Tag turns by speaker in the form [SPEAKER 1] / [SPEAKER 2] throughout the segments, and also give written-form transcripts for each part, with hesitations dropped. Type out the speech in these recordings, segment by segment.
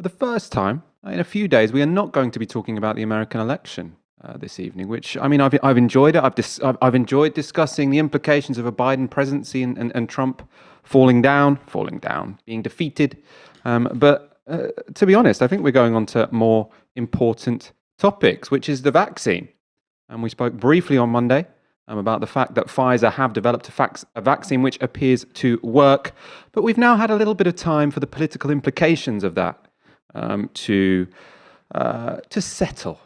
[SPEAKER 1] the first time in a few days, we are not going to be talking about the American election this evening, which, I mean, I've enjoyed it. I've enjoyed discussing the implications of a Biden presidency and Trump falling down, being defeated. But to be honest, I think we're going on to more important topics, which is the vaccine. And we spoke briefly on Monday about the fact that Pfizer have developed a vaccine which appears to work. But we've now had a little bit of time for the political implications of that to settle,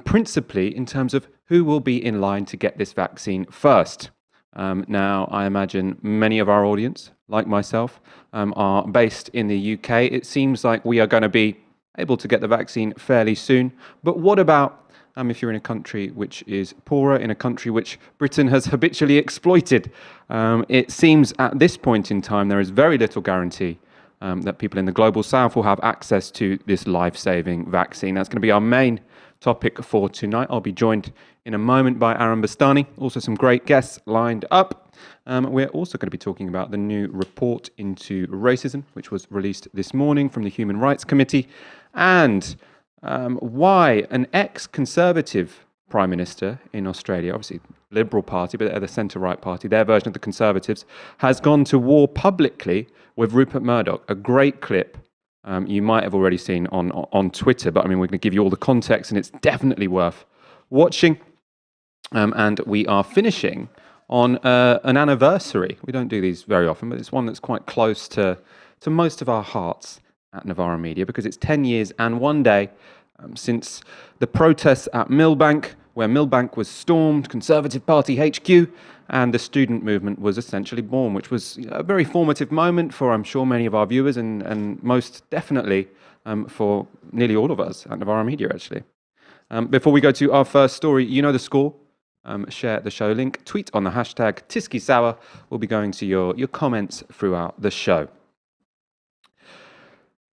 [SPEAKER 1] principally in terms of who will be in line to get this vaccine first. Now, I imagine many of our audience, like myself, are based in the UK. It seems like we are going to be able to get the vaccine fairly soon. But what about if you're in a country which is poorer, in a country which Britain has habitually exploited? It seems at this point in time there is very little guarantee that people in the global south will have access to this life-saving vaccine. That's going to be our main topic for tonight. I'll be joined in a moment by Bastani, also some great guests lined up. We're also going to be talking about the new report into racism, which was released this morning from the Human Rights Committee, and why an ex-Conservative Prime Minister in Australia, obviously Liberal Party, but they're the centre-right party, their version of the Conservatives, has gone to war publicly with Rupert Murdoch. A great clip you might have already seen on Twitter, but I mean, we're going to give you all the context, and it's definitely worth watching. And we are finishing on an anniversary. We don't do these very often, but it's one that's quite close to most of our hearts at Novara Media, because it's 10 years and one day since the protests at Millbank, where Millbank was stormed, Conservative Party HQ, and the student movement was essentially born, which was a very formative moment for, I'm sure, many of our viewers, and most definitely for nearly all of us at Novara Media, actually. Before we go to our first story, you know the score. Share the show link, tweet on the hashtag Tysky. We'll be going to your comments throughout the show.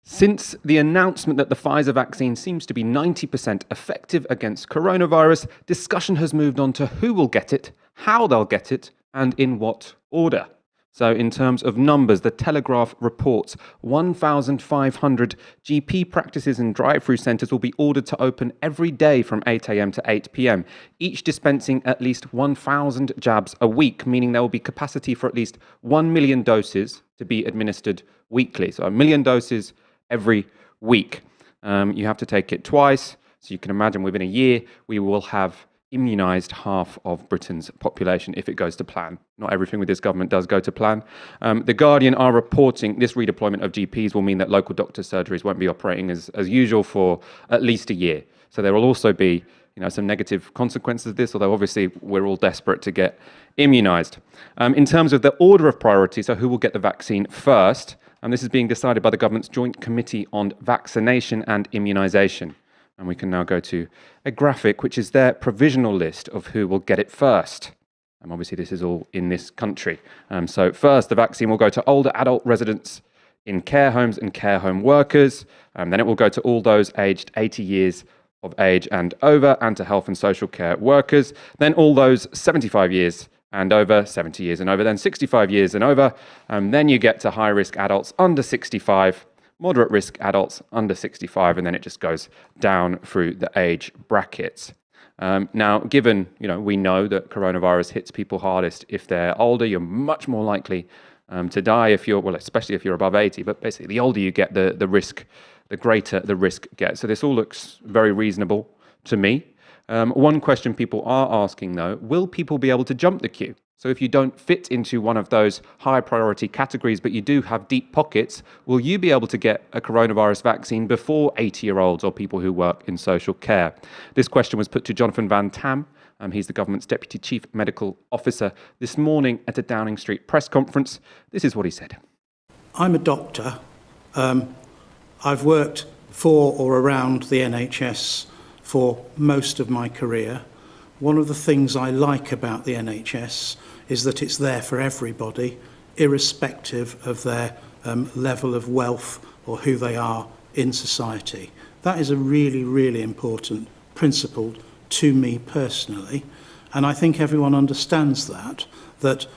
[SPEAKER 1] Since the announcement that the Pfizer vaccine seems to be 90% effective against coronavirus, discussion has moved on to who will get it, how they'll get it, and in what order. So in terms of numbers, the Telegraph reports 1,500 GP practices and drive-through centres will be ordered to open every day from 8 a.m. to 8 p.m, each dispensing at least 1,000 jabs a week, meaning there will be capacity for at least 1 million doses to be administered weekly. So 1 million doses every week. You have to take it twice, so you can imagine within a year we will have immunised half of Britain's population if it goes to plan. Not everything with this government does go to plan. The Guardian are reporting this redeployment of GPs will mean that local doctors' surgeries won't be operating as usual for at least a year. So there will also be some negative consequences of this, although obviously we're all desperate to get immunised. In terms of the order of priority, so who will get the vaccine first, and this is being decided by the government's Joint Committee on Vaccination and Immunisation. And we can now go to a graphic, which is their provisional list of who will get it first. And obviously this is all in this country. So first, the vaccine will go to older adult residents in care homes and care home workers. Then it will go to all those aged 80 years of age and over, and to health and social care workers. Then all those 75 years and over, 70 years and over, then 65 years and over. Then you get to high-risk adults under 65, moderate-risk adults under 65, and then it just goes down through the age brackets. Now, given, we know that coronavirus hits people hardest if they're older, you're much more likely to die if you're, especially if you're above 80, but basically the older you get, the greater the risk gets. So this all looks very reasonable to me. One question people are asking, though, will people be able to jump the queue? So if you don't fit into one of those high priority categories, but you do have deep pockets, will you be able to get a coronavirus vaccine before 80-year-olds or people who work in social care? This question was put to Jonathan Van Tam. He's the government's Deputy Chief Medical Officer this morning at a Downing Street press conference. This is what he said.
[SPEAKER 2] I'm a doctor. I've worked for or around the NHS for most of my career. One of the things I like about the NHS is that it's there for everybody, irrespective of their level of wealth or who they are in society. That is a really, really important principle to me personally, and I think everyone understands that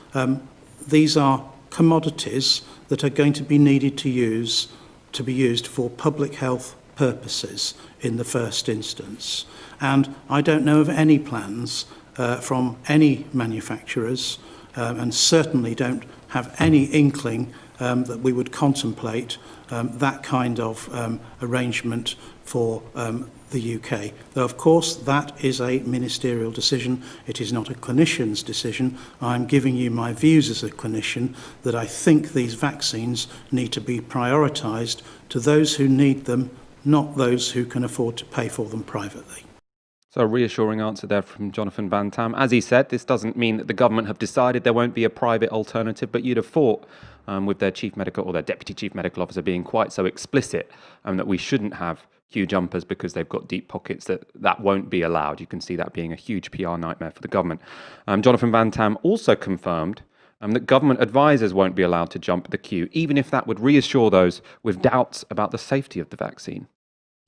[SPEAKER 2] these are commodities that are going to be needed to use to be used for public health purposes in the first instance. And I don't know of any plans from any manufacturers, and certainly don't have any inkling that we would contemplate that kind of arrangement for the UK. Though, of course, that is a ministerial decision. It is not a clinician's decision. I'm giving you my views as a clinician that I think these vaccines need to be prioritised to those who need them, not those who can afford to pay for them privately.
[SPEAKER 1] So a reassuring answer there from Jonathan Van Tam. As he said, this doesn't mean that the government have decided there won't be a private alternative, but you'd have thought with their chief medical or their deputy chief medical officer being quite so explicit that we shouldn't have queue jumpers because they've got deep pockets, that won't be allowed. You can see that being a huge PR nightmare for the government. Jonathan Van Tam also confirmed that government advisors won't be allowed to jump the queue, even if that would reassure those with doubts about the safety of the vaccine.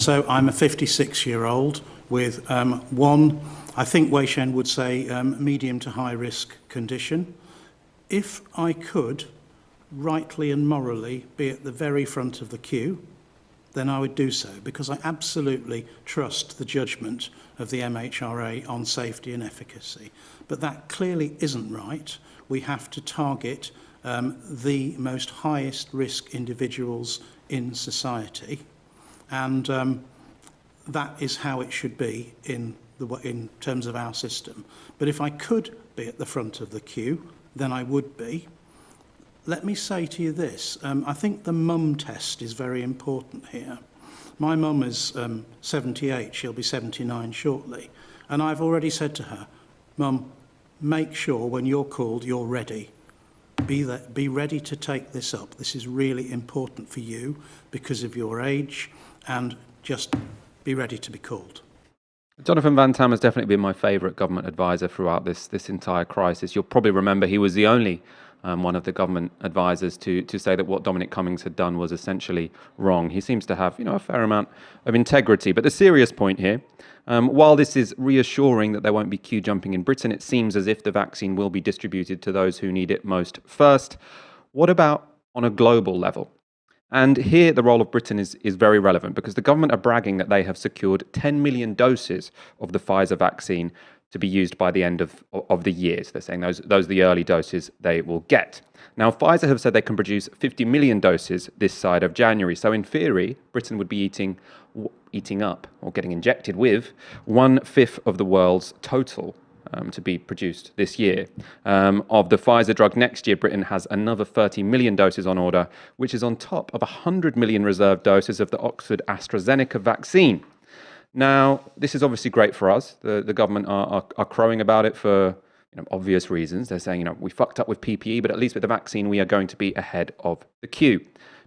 [SPEAKER 2] So I'm a 56-year-old with one, I think Wei Shen would say, medium to high risk condition. If I could, rightly and morally, be at the very front of the queue, then I would do so, because I absolutely trust the judgment of the MHRA on safety and efficacy. But that clearly isn't right. We have to target the most highest risk individuals in society, and that is how it should be in terms of our system. But if I could be at the front of the queue, then I would be. Let me say to you this, I think the mum test is very important here. My mum is 78, she'll be 79 shortly, and I've already said to her, Mum, make sure when you're called, you're ready. Be ready to take this up. This is really important for you because of your age, and just be ready to be called.
[SPEAKER 1] Jonathan Van Tam has definitely been my favourite government advisor throughout this entire crisis. You'll probably remember he was the only one of the government advisors to say that what Dominic Cummings had done was essentially wrong. He seems to have, a fair amount of integrity. But the serious point here, while this is reassuring that there won't be queue jumping in Britain, it seems as if the vaccine will be distributed to those who need it most first. What about on a global level? And here the role of Britain is very relevant, because the government are bragging that they have secured 10 million doses of the Pfizer vaccine to be used by the end of the year. So they're saying those are the early doses they will get. Now, Pfizer have said they can produce 50 million doses this side of January. So in theory, Britain would be eating up or getting injected with 1/5 of the world's total to be produced this year. Of the Pfizer drug next year, Britain has another 30 million doses on order, which is on top of 100 million reserved doses of the Oxford AstraZeneca vaccine. Now, this is obviously great for us. The government are crowing about it for obvious reasons. They're saying, we fucked up with PPE, but at least with the vaccine, we are going to be ahead of the queue.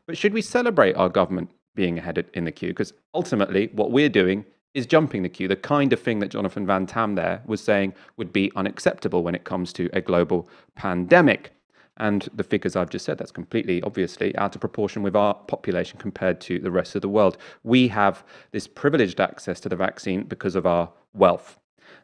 [SPEAKER 1] But should we celebrate our government being ahead in the queue? Because ultimately, what we're doing is jumping the queue, the kind of thing that Jonathan Van Tam there was saying would be unacceptable when it comes to a global pandemic. And the figures I've just said, that's completely, obviously, out of proportion with our population compared to the rest of the world. We have this privileged access to the vaccine because of our wealth.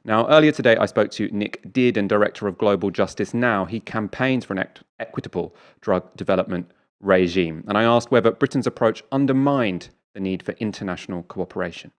[SPEAKER 1] Now, earlier today, I spoke to Nick Dearden, Director of Global Justice Now. He campaigns for an equitable drug development regime. And I asked whether Britain's approach undermined the need for international cooperation.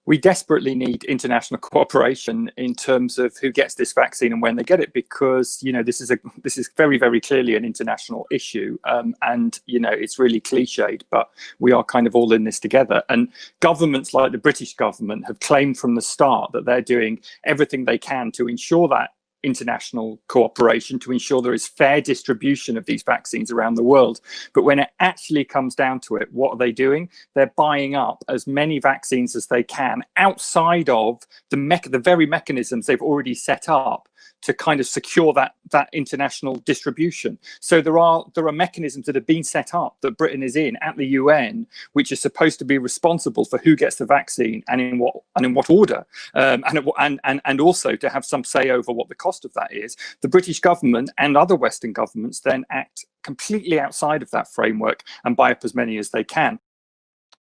[SPEAKER 3] We desperately need international cooperation in terms of who gets this vaccine and when they get it, because this is very, very clearly an international issue, and it's really cliched, but we are kind of all in this together. And governments like the British government have claimed from the start that they're doing everything they can to ensure that international cooperation, to ensure there is fair distribution of these vaccines around the world. But when it actually comes down to it, what are they doing? They're buying up as many vaccines as they can outside of the very mechanisms they've already set up to kind of secure that international distribution. So there are mechanisms that have been set up that Britain is in at the UN, which is supposed to be responsible for who gets the vaccine and in what order, and also to have some say over what the cost of that is. The British government and other Western governments then act completely outside of that framework and buy up as many as they can.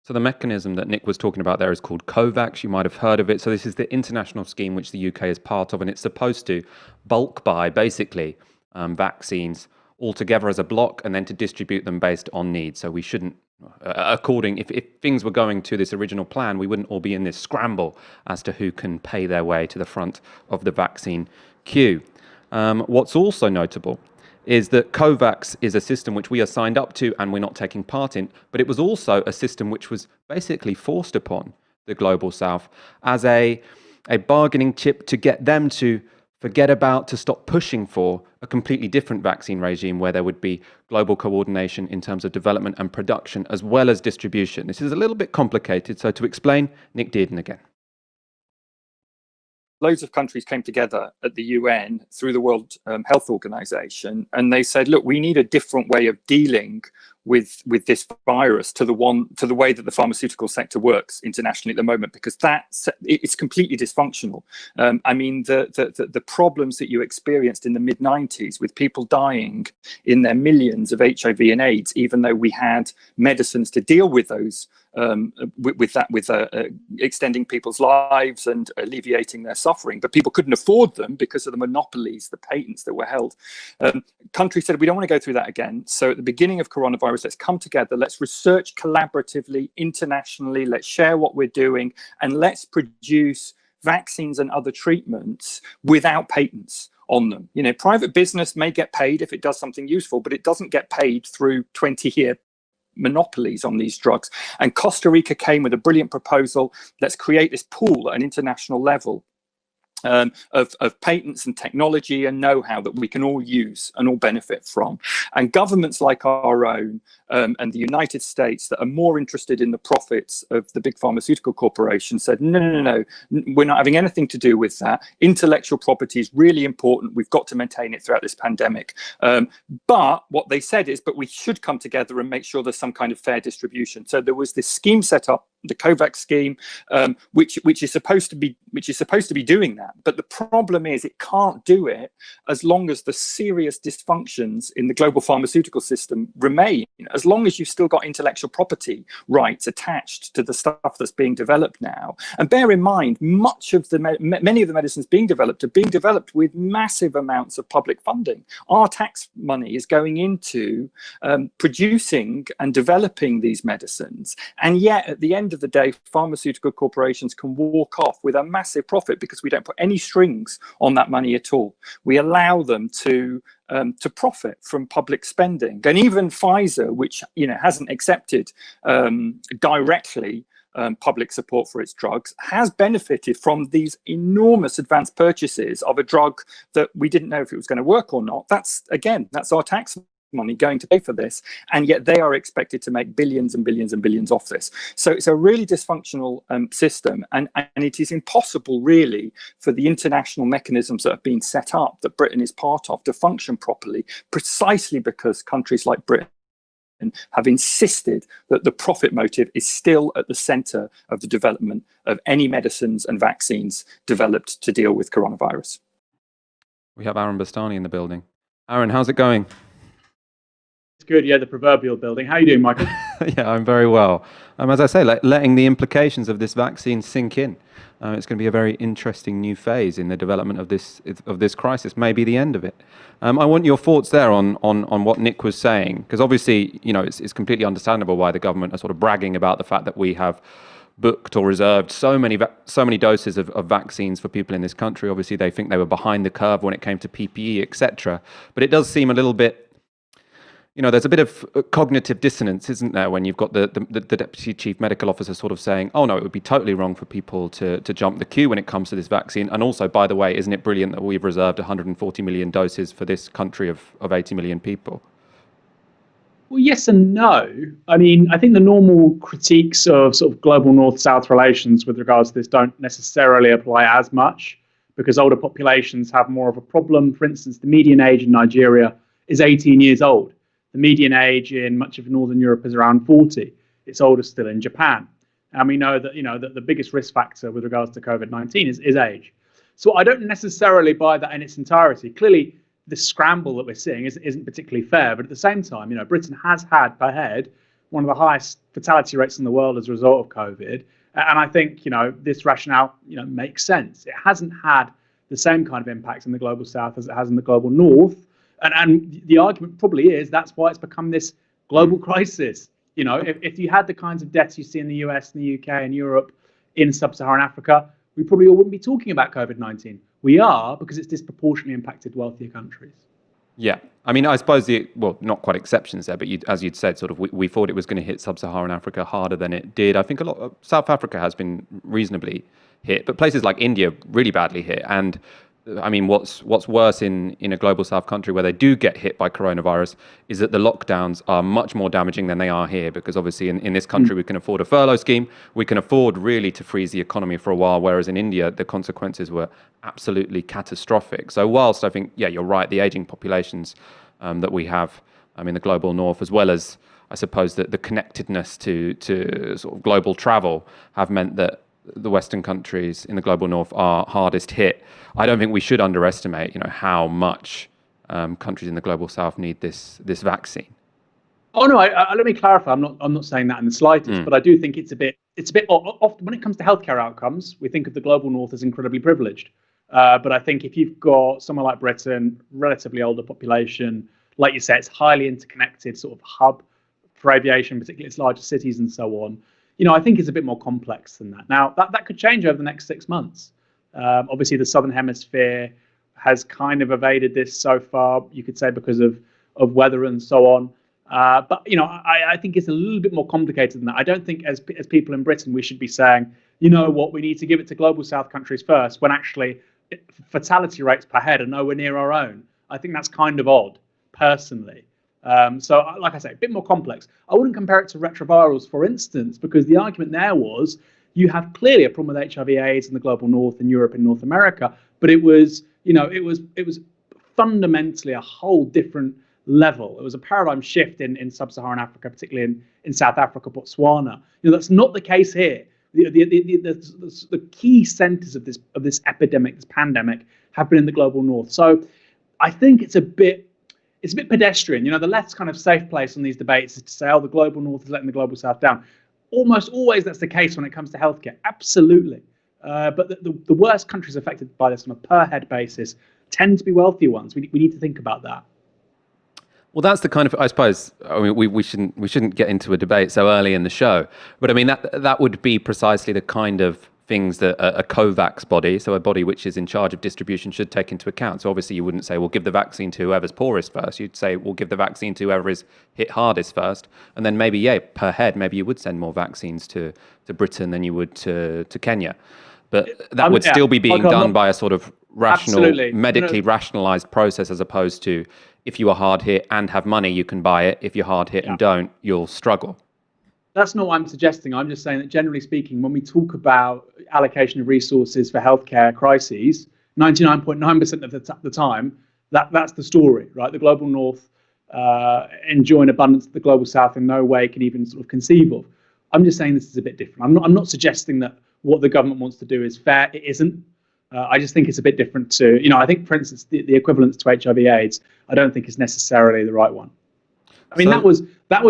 [SPEAKER 1] So the mechanism that Nick was talking about there is called COVAX. You might have heard of it. So this is the international scheme which the UK is part of, and it's supposed to bulk buy, basically, vaccines all together as a block and then to distribute them based on need. So we shouldn't if things were going to this original plan, we wouldn't all be in this scramble as to who can pay their way to the front of the vaccine queue. What's also notable is that COVAX is a system which we are signed up to and we're not taking part in, but it was also a system which was basically forced upon the Global South as a bargaining chip to get them to to stop pushing for a completely different vaccine regime where there would be global coordination in terms of development and production as well as distribution. This is a little bit complicated, so to explain, Nick Dearden again.
[SPEAKER 3] Loads of countries came together at the UN through the World Health Organization, and they said, look, we need a different way of dealing with this virus to the way that the pharmaceutical sector works internationally at the moment, because it's completely dysfunctional. I mean, the problems that you experienced in the mid-90s with people dying in their millions of HIV and AIDS, even though we had medicines to deal with those, extending people's lives and alleviating their suffering, but people couldn't afford them because of the monopolies, the patents that were held. Countries said, we don't want to go through that again. So at the beginning of coronavirus, let's come together, let's research collaboratively, internationally, let's share what we're doing, and let's produce vaccines and other treatments without patents on them. You know, private business may get paid if it does something useful, but it doesn't get paid through 20-year monopolies on these drugs. And Costa Rica came with a brilliant proposal. Let's create this pool at an international level of patents and technology and know-how that we can all use and all benefit from. And governments like our own and the United States that are more interested in the profits of the big pharmaceutical corporations said, no, we're not having anything to do with that. Intellectual property is really important. We've got to maintain it throughout this pandemic. But what they said is, but we should come together and make sure there's some kind of fair distribution. So there was this scheme set up, the COVAX scheme, which is supposed to be doing that. But the problem is it can't do it as long as the serious dysfunctions in the global pharmaceutical system remain, as long as you've still got intellectual property rights attached to the stuff that's being developed now. And bear in mind, many of the medicines being developed are being developed with massive amounts of public funding. Our tax money is going into producing and developing these medicines. And yet, at the end of the day, pharmaceutical corporations can walk off with a massive profit because we don't put any strings on that money at all. We allow them to profit from public spending. And even Pfizer, which hasn't accepted directly public support for its drugs, has benefited from these enormous advanced purchases of a drug that we didn't know if it was going to work or not. That's our tax money going to pay for this, and yet they are expected to make billions and billions and billions off this. So it's a really dysfunctional system, and it is impossible really for the international mechanisms that have been set up that Britain is part of to function properly, precisely because countries like Britain have insisted that the profit motive is still at the center of the development of any medicines and vaccines developed to deal with coronavirus.
[SPEAKER 1] We have Aaron Bastani in the building. Aaron, how's it going?
[SPEAKER 4] Good, yeah, the proverbial building. How are you doing, Michael?
[SPEAKER 1] Yeah, I'm very well. As I say, letting the implications of this vaccine sink in. It's going to be a very interesting new phase in the development of this crisis, maybe the end of it. I want your thoughts there on what Nick was saying, because obviously, it's completely understandable why the government are sort of bragging about the fact that we have booked or reserved so many doses of vaccines for people in this country. Obviously, they think they were behind the curve when it came to PPE, etc. But it does seem a little bit, there's a bit of cognitive dissonance, isn't there, when you've got the Deputy Chief Medical Officer sort of saying, oh no, it would be totally wrong for people to jump the queue when it comes to this vaccine. And also, by the way, isn't it brilliant that we've reserved 140 million doses for this country of 80 million people?
[SPEAKER 4] Well, yes and no. I mean, I think the normal critiques of sort of global North-South relations with regards to this don't necessarily apply as much, because older populations have more of a problem. For instance, the median age in Nigeria is 18 years old. The median age in much of Northern Europe is around 40. It's older still in Japan. And we know that, that the biggest risk factor with regards to COVID-19 is age. So I don't necessarily buy that in its entirety. Clearly, the scramble that we're seeing isn't particularly fair. But at the same time, Britain has had per head one of the highest fatality rates in the world as a result of COVID. And I think, this rationale, makes sense. It hasn't had the same kind of impact in the global south as it has in the global north. And the argument probably is that's why it's become this global crisis. You know, if you had the kinds of deaths you see in the US and the UK and Europe in sub-Saharan Africa, we probably all wouldn't be talking about COVID-19. We are, because it's disproportionately impacted wealthier countries.
[SPEAKER 1] Yeah. I mean, I suppose not quite exceptions there, but as you'd said, sort of, we thought it was going to hit sub-Saharan Africa harder than it did. I think a lot of South Africa has been reasonably hit, but places like India really badly hit. And I mean, what's worse in a global South country where they do get hit by coronavirus is that the lockdowns are much more damaging than they are here, because obviously in this country we can afford a furlough scheme, we can afford really to freeze the economy for a while, whereas in India the consequences were absolutely catastrophic. So whilst I think, yeah, you're right, the aging populations that we have in the global north, as well as I suppose that the connectedness to sort of global travel have meant that the Western countries in the global north are hardest hit. I don't think we should underestimate, how much countries in the global south need this vaccine.
[SPEAKER 4] Oh no, let me clarify. I'm not saying that in the slightest, but I do think it's a bit often when it comes to healthcare outcomes, we think of the global north as incredibly privileged. But I think if you've got somewhere like Britain, relatively older population, like you say, it's highly interconnected sort of hub for aviation, particularly its larger cities and so on. I think it's a bit more complex than that. Now, that could change over the next 6 months. Obviously, the Southern Hemisphere has kind of evaded this so far, you could say, because of weather and so on. But, I think it's a little bit more complicated than that. I don't think as people in Britain, we should be saying, you know what, we need to give it to global South countries first, when actually fatality rates per head are nowhere near our own. I think that's kind of odd, personally. So, like I say, a bit more complex. I wouldn't compare it to retrovirals, for instance, because the argument there was you have clearly a problem with HIV/AIDS in the global north, in Europe, and North America, but it was fundamentally a whole different level. It was a paradigm shift in sub-Saharan Africa, particularly in South Africa, Botswana. That's not the case here. The key centers of this epidemic, this pandemic, have been in the global north. So, I think it's a bit pedestrian. The left's kind of safe place on these debates is to say, the global north is letting the global south down. Almost always that's the case when it comes to healthcare. Absolutely. But the worst countries affected by this on a per head basis tend to be wealthier ones. We need to think about that.
[SPEAKER 1] Well, that's the kind of, I suppose, we shouldn't get into a debate so early in the show, but I mean, that would be precisely the kind of things that a COVAX body, so a body which is in charge of distribution, should take into account. So obviously you wouldn't say, we'll give the vaccine to whoever's poorest first. You'd say, we'll give the vaccine to whoever is hit hardest first. And then maybe, per head, maybe you would send more vaccines to Britain than you would to Kenya. But that would still be being done by a sort of rational, medically rationalized process, as opposed to, if you are hard hit and have money, you can buy it. If you're hard hit and don't, you'll struggle.
[SPEAKER 4] That's not what I'm suggesting. I'm just saying that generally speaking, when we talk about allocation of resources for healthcare crises, 99.9% of the time, that's the story, right? The global north enjoy an abundance that the global south in no way can even sort of conceive of. I'm just saying this is a bit different. I'm not suggesting that what the government wants to do is fair. It isn't. I just think it's a bit different to, I think, for instance, the equivalence to HIV/AIDS, I don't think is necessarily the right one. I mean, that was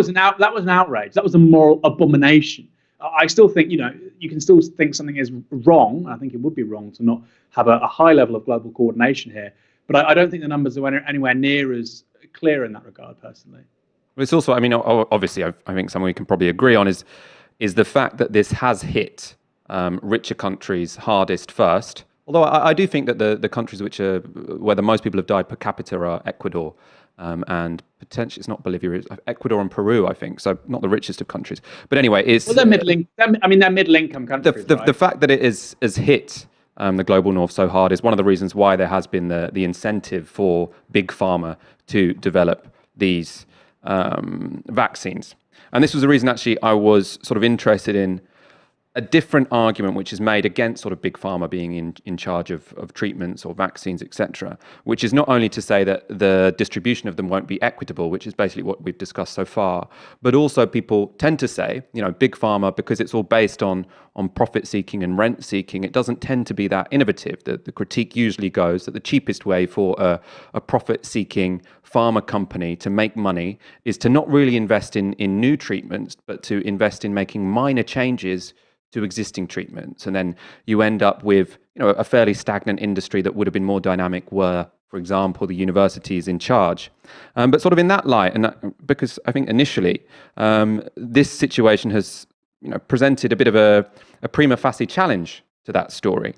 [SPEAKER 4] an outrage. That was a moral abomination. I still think, you can still think something is wrong. I think it would be wrong to not have a high level of global coordination here. But I don't think the numbers are anywhere near as clear in that regard, personally.
[SPEAKER 1] But it's also, obviously, I think something we can probably agree on is the fact that this has hit richer countries hardest first. Although I do think that the countries where the most people have died per capita are Ecuador, and potentially it's not Bolivia, it's Ecuador and Peru, I think. So not the richest of countries. But anyway,
[SPEAKER 4] they're middle-income countries.
[SPEAKER 1] The fact that it has hit the global north so hard is one of the reasons why there has been the incentive for big pharma to develop these vaccines. And this was the reason, actually, I was sort of interested in a different argument which is made against sort of big pharma being in charge of treatments or vaccines, etc., which is not only to say that the distribution of them won't be equitable, which is basically what we've discussed so far, but also people tend to say, big pharma, because it's all based on profit seeking and rent seeking, it doesn't tend to be that innovative. The critique usually goes that the cheapest way for a profit seeking pharma company to make money is to not really invest in new treatments, but to invest in making minor changes to existing treatments. And then you end up with a fairly stagnant industry that would have been more dynamic were for example, the university is in charge. But sort of in that light, because I think initially this situation has presented a bit of a prima facie challenge to that story,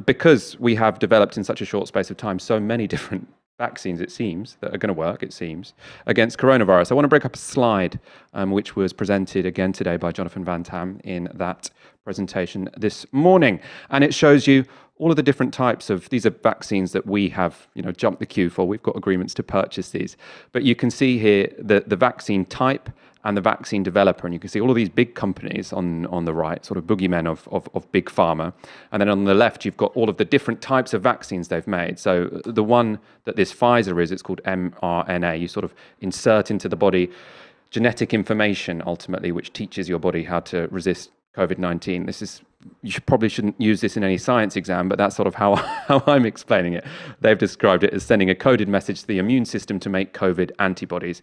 [SPEAKER 1] because we have developed in such a short space of time so many different vaccines, it seems, that are going to work, it seems, against coronavirus. I want to break up a slide which was presented again today by Jonathan Van Tam in that presentation this morning. And it shows you all of the different types of, these are vaccines that we have, jumped the queue for. We've got agreements to purchase these. But you can see here the vaccine type and the vaccine developer, and you can see all of these big companies on the right, sort of boogeymen of big pharma, and then on the left you've got all of the different types of vaccines they've made. So the one that this Pfizer is, it's called mRNA. You sort of insert into the body genetic information ultimately, which teaches your body how to resist COVID-19. Probably shouldn't use this in any science exam, but that's sort of how I'm explaining it. They've described it as sending a coded message to the immune system to make COVID antibodies.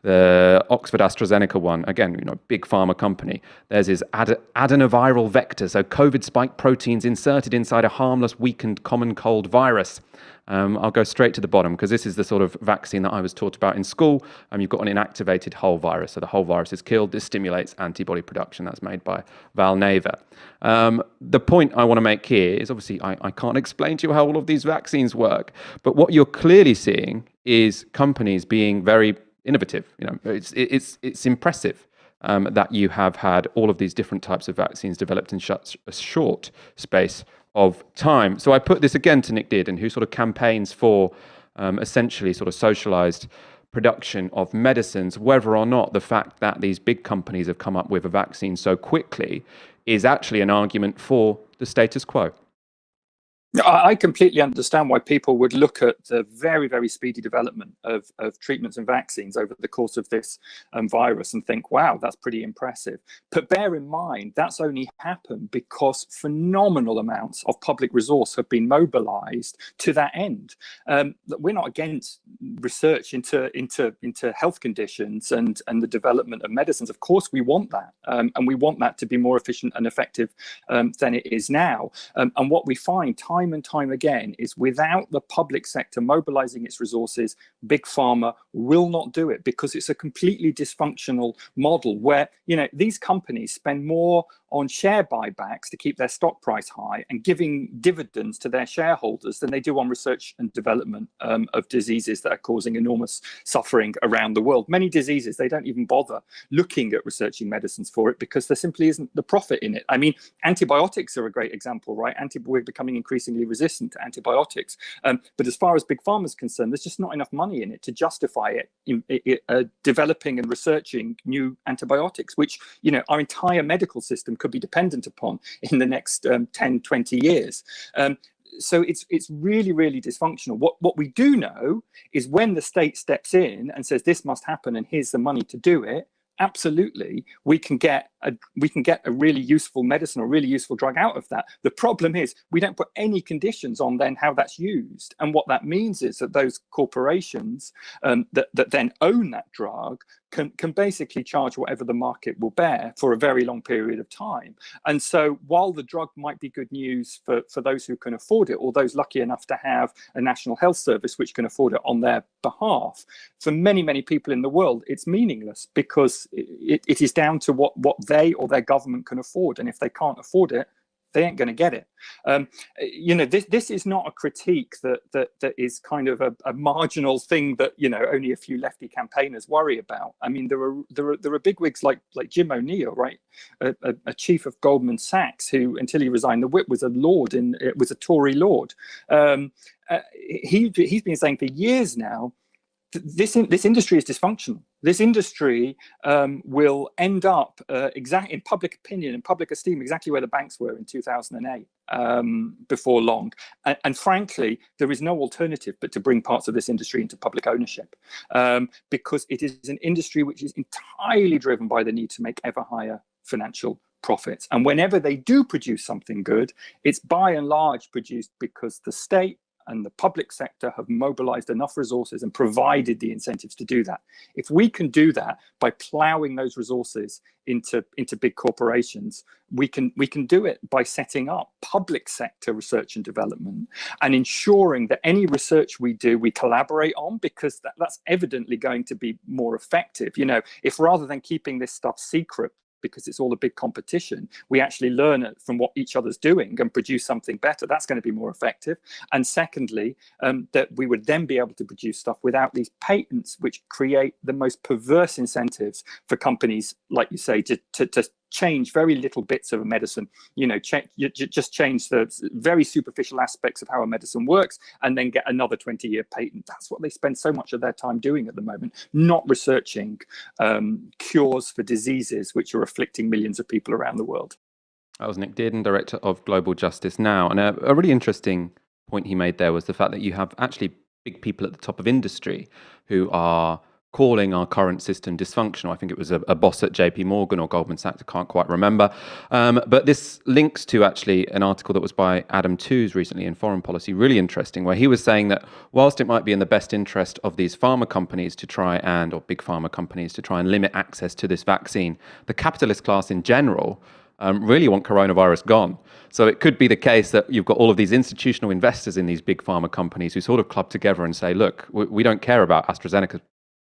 [SPEAKER 1] The Oxford AstraZeneca one, again, big pharma company. Theirs is adenoviral vector, so COVID spike proteins inserted inside a harmless, weakened common cold virus. I'll go straight to the bottom because this is the sort of vaccine that I was taught about in school. You've got an inactivated whole virus, so the whole virus is killed. This stimulates antibody production. That's made by Valneva. The point I want to make here is obviously I can't explain to you how all of these vaccines work, but what you're clearly seeing is companies being very innovative. It's impressive that you have had all of these different types of vaccines developed in such a short space of time. So I put this again to Nick Dearden, who sort of campaigns for essentially sort of socialized production of medicines, whether or not the fact that these big companies have come up with a vaccine so quickly is actually an argument for the status quo.
[SPEAKER 3] I completely understand why people would look at the very, very speedy development of treatments and vaccines over the course of this virus and think, wow, that's pretty impressive. But bear in mind, that's only happened because phenomenal amounts of public resource have been mobilized to that end. We're not against research into health conditions and the development of medicines. Of course, we want that. And we want that to be more efficient and effective than it is now. And what we find time and time again is without the public sector mobilizing its resources, big pharma will not do it because it's a completely dysfunctional model where, these companies spend more on share buybacks to keep their stock price high and giving dividends to their shareholders than they do on research and development of diseases that are causing enormous suffering around the world. Many diseases, they don't even bother looking at researching medicines for it because there simply isn't the profit in it. I mean, antibiotics are a great example, right? We're becoming increasingly resistant to antibiotics. But as far as big pharma is concerned, there's just not enough money in it to justify it developing and researching new antibiotics, which, our entire medical system could be dependent upon in the next 10, 20 years. So it's really, really dysfunctional. What we do know is when the state steps in and says this must happen and here's the money to do it, absolutely, we can get a really useful medicine or really useful drug out of that. The problem is we don't put any conditions on then how that's used. And what that means is that those corporations that then own that drug can basically charge whatever the market will bear for a very long period of time. And so while the drug might be good news for those who can afford it, or those lucky enough to have a national health service which can afford it on their behalf, for many, many people in the world, it's meaningless because it is down to what they or their government can afford. And if they can't afford it, they ain't going to get it. This is not a critique that is kind of a marginal thing that only a few lefty campaigners worry about. I mean, there are bigwigs like Jim O'Neill, right, a chief of Goldman Sachs, who until he resigned the whip was a lord was a Tory lord. He's been saying for years now, this industry is dysfunctional. This industry will end up in public opinion and public esteem exactly where the banks were in 2008 before long. And frankly, there is no alternative but to bring parts of this industry into public ownership because it is an industry which is entirely driven by the need to make ever higher financial profits. And whenever they do produce something good, it's by and large produced because the state and the public sector have mobilized enough resources and provided the incentives to do that. If we can do that by ploughing those resources into big corporations, we can do it by setting up public sector research and development and ensuring that any research we do, we collaborate on, because that's evidently going to be more effective. You know, if rather than keeping this stuff secret, because it's all a big competition, we actually learn it from what each other's doing and produce something better, that's going to be more effective. And secondly, that we would then be able to produce stuff without these patents, which create the most perverse incentives for companies, like you say, to change very little bits of a medicine, you know, just change the very superficial aspects of how a medicine works and then get another 20-year patent. That's what they spend so much of their time doing at the moment, not researching cures for diseases which are afflicting millions of people around the world.
[SPEAKER 1] That was Nick Dearden, Director of Global Justice Now. And a really interesting point he made there was the fact that you have actually big people at the top of industry who are calling our current system dysfunctional. I think it was a boss at JP Morgan or Goldman Sachs, I can't quite remember. But this links to actually an article that was by Adam Tooze recently in Foreign Policy, really interesting, where he was saying that whilst it might be in the best interest of these pharma companies to try and, or big pharma companies to try and limit access to this vaccine, the capitalist class in general really want coronavirus gone. So it could be the case that you've got all of these institutional investors in these big pharma companies who sort of club together and say, look, we don't care about AstraZeneca's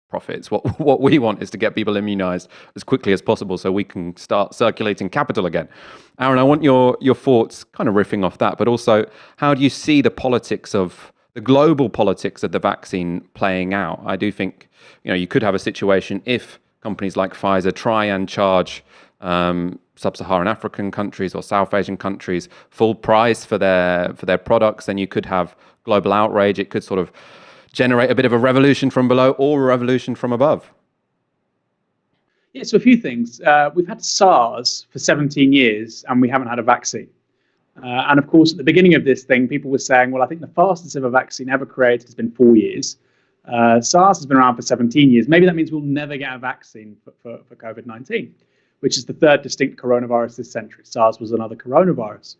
[SPEAKER 1] profits. What we want is to get people immunized as quickly as possible so we can start circulating capital again. Aaron, I want your thoughts, kind of riffing off that, but also how do you see the politics of the global politics of the vaccine playing out? I do think, you know, you could have a situation if companies like Pfizer try and charge sub-Saharan African countries or South Asian countries full price for their products, then you could have global outrage. It could sort of generate a bit of a revolution from below or a revolution from above.
[SPEAKER 4] Yeah, so a few things. We've had SARS for 17 years and we haven't had a vaccine. And of course, at the beginning of this thing, people were saying, well, I think the fastest ever vaccine ever created has been 4 years. SARS has been around for 17 years. Maybe that means we'll never get a vaccine for COVID-19, which is the third distinct coronavirus this century. SARS was another coronavirus.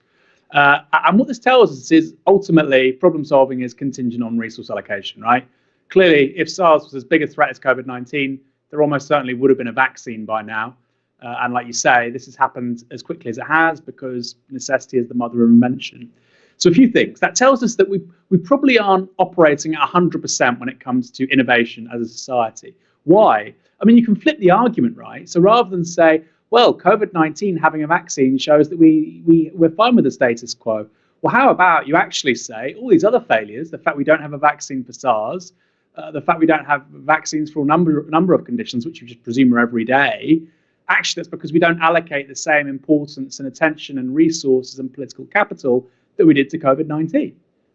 [SPEAKER 4] And what this tells us is ultimately problem solving is contingent on resource allocation, right? Clearly, if SARS was as big a threat as COVID-19, there almost certainly would have been a vaccine by now. And like you say, this has happened as quickly as it has because necessity is the mother of invention. So a few things. That tells us that we probably aren't operating at 100% when it comes to innovation as a society. Why? I mean, you can flip the argument, right? So rather than say, well, COVID-19 having a vaccine shows that we're fine with the status quo. Well, how about you actually say all these other failures, the fact we don't have a vaccine for SARS, the fact we don't have vaccines for a number of conditions, which you just presume are every day, actually that's because we don't allocate the same importance and attention and resources and political capital that we did to COVID-19,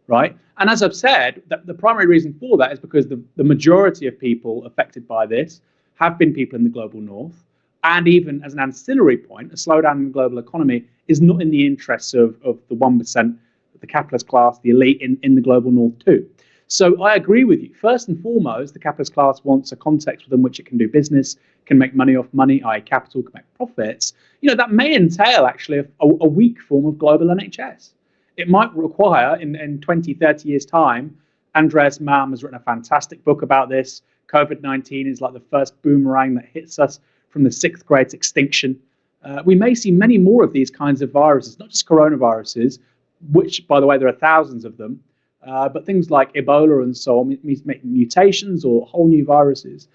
[SPEAKER 4] right? And as I've said, the primary reason for that is because the majority of people affected by this have been people in the global north. And even as an ancillary point, a slowdown in the global economy is not in the interests of the 1%, the capitalist class, the elite in the global north too. So I agree with you. First and foremost, the capitalist class wants a context within which it can do business, can make money off money, i.e. capital, can make profits. You know, that may entail actually a weak form of global NHS. It might require in 20, 30 years' time, Andreas Malm has written a fantastic book about this. COVID-19 is like the first boomerang that hits us from the 6th great extinction. We may see many more of these kinds of viruses, not just coronaviruses, which, by the way, there are thousands of them, but things like Ebola and so on, making mutations or whole new viruses.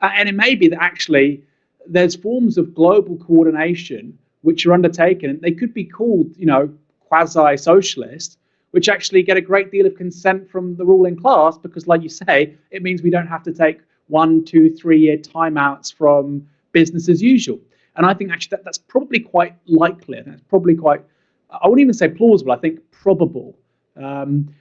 [SPEAKER 4] And it may be that actually there's forms of global coordination which are undertaken, and they could be called, you know, quasi-socialist, which actually get a great deal of consent from the ruling class because, like you say, it means we don't have to take 1, 2, 3 year timeouts from business as usual. And I think actually that's probably quite likely. And it's probably quite, I wouldn't even say plausible, I think probable. And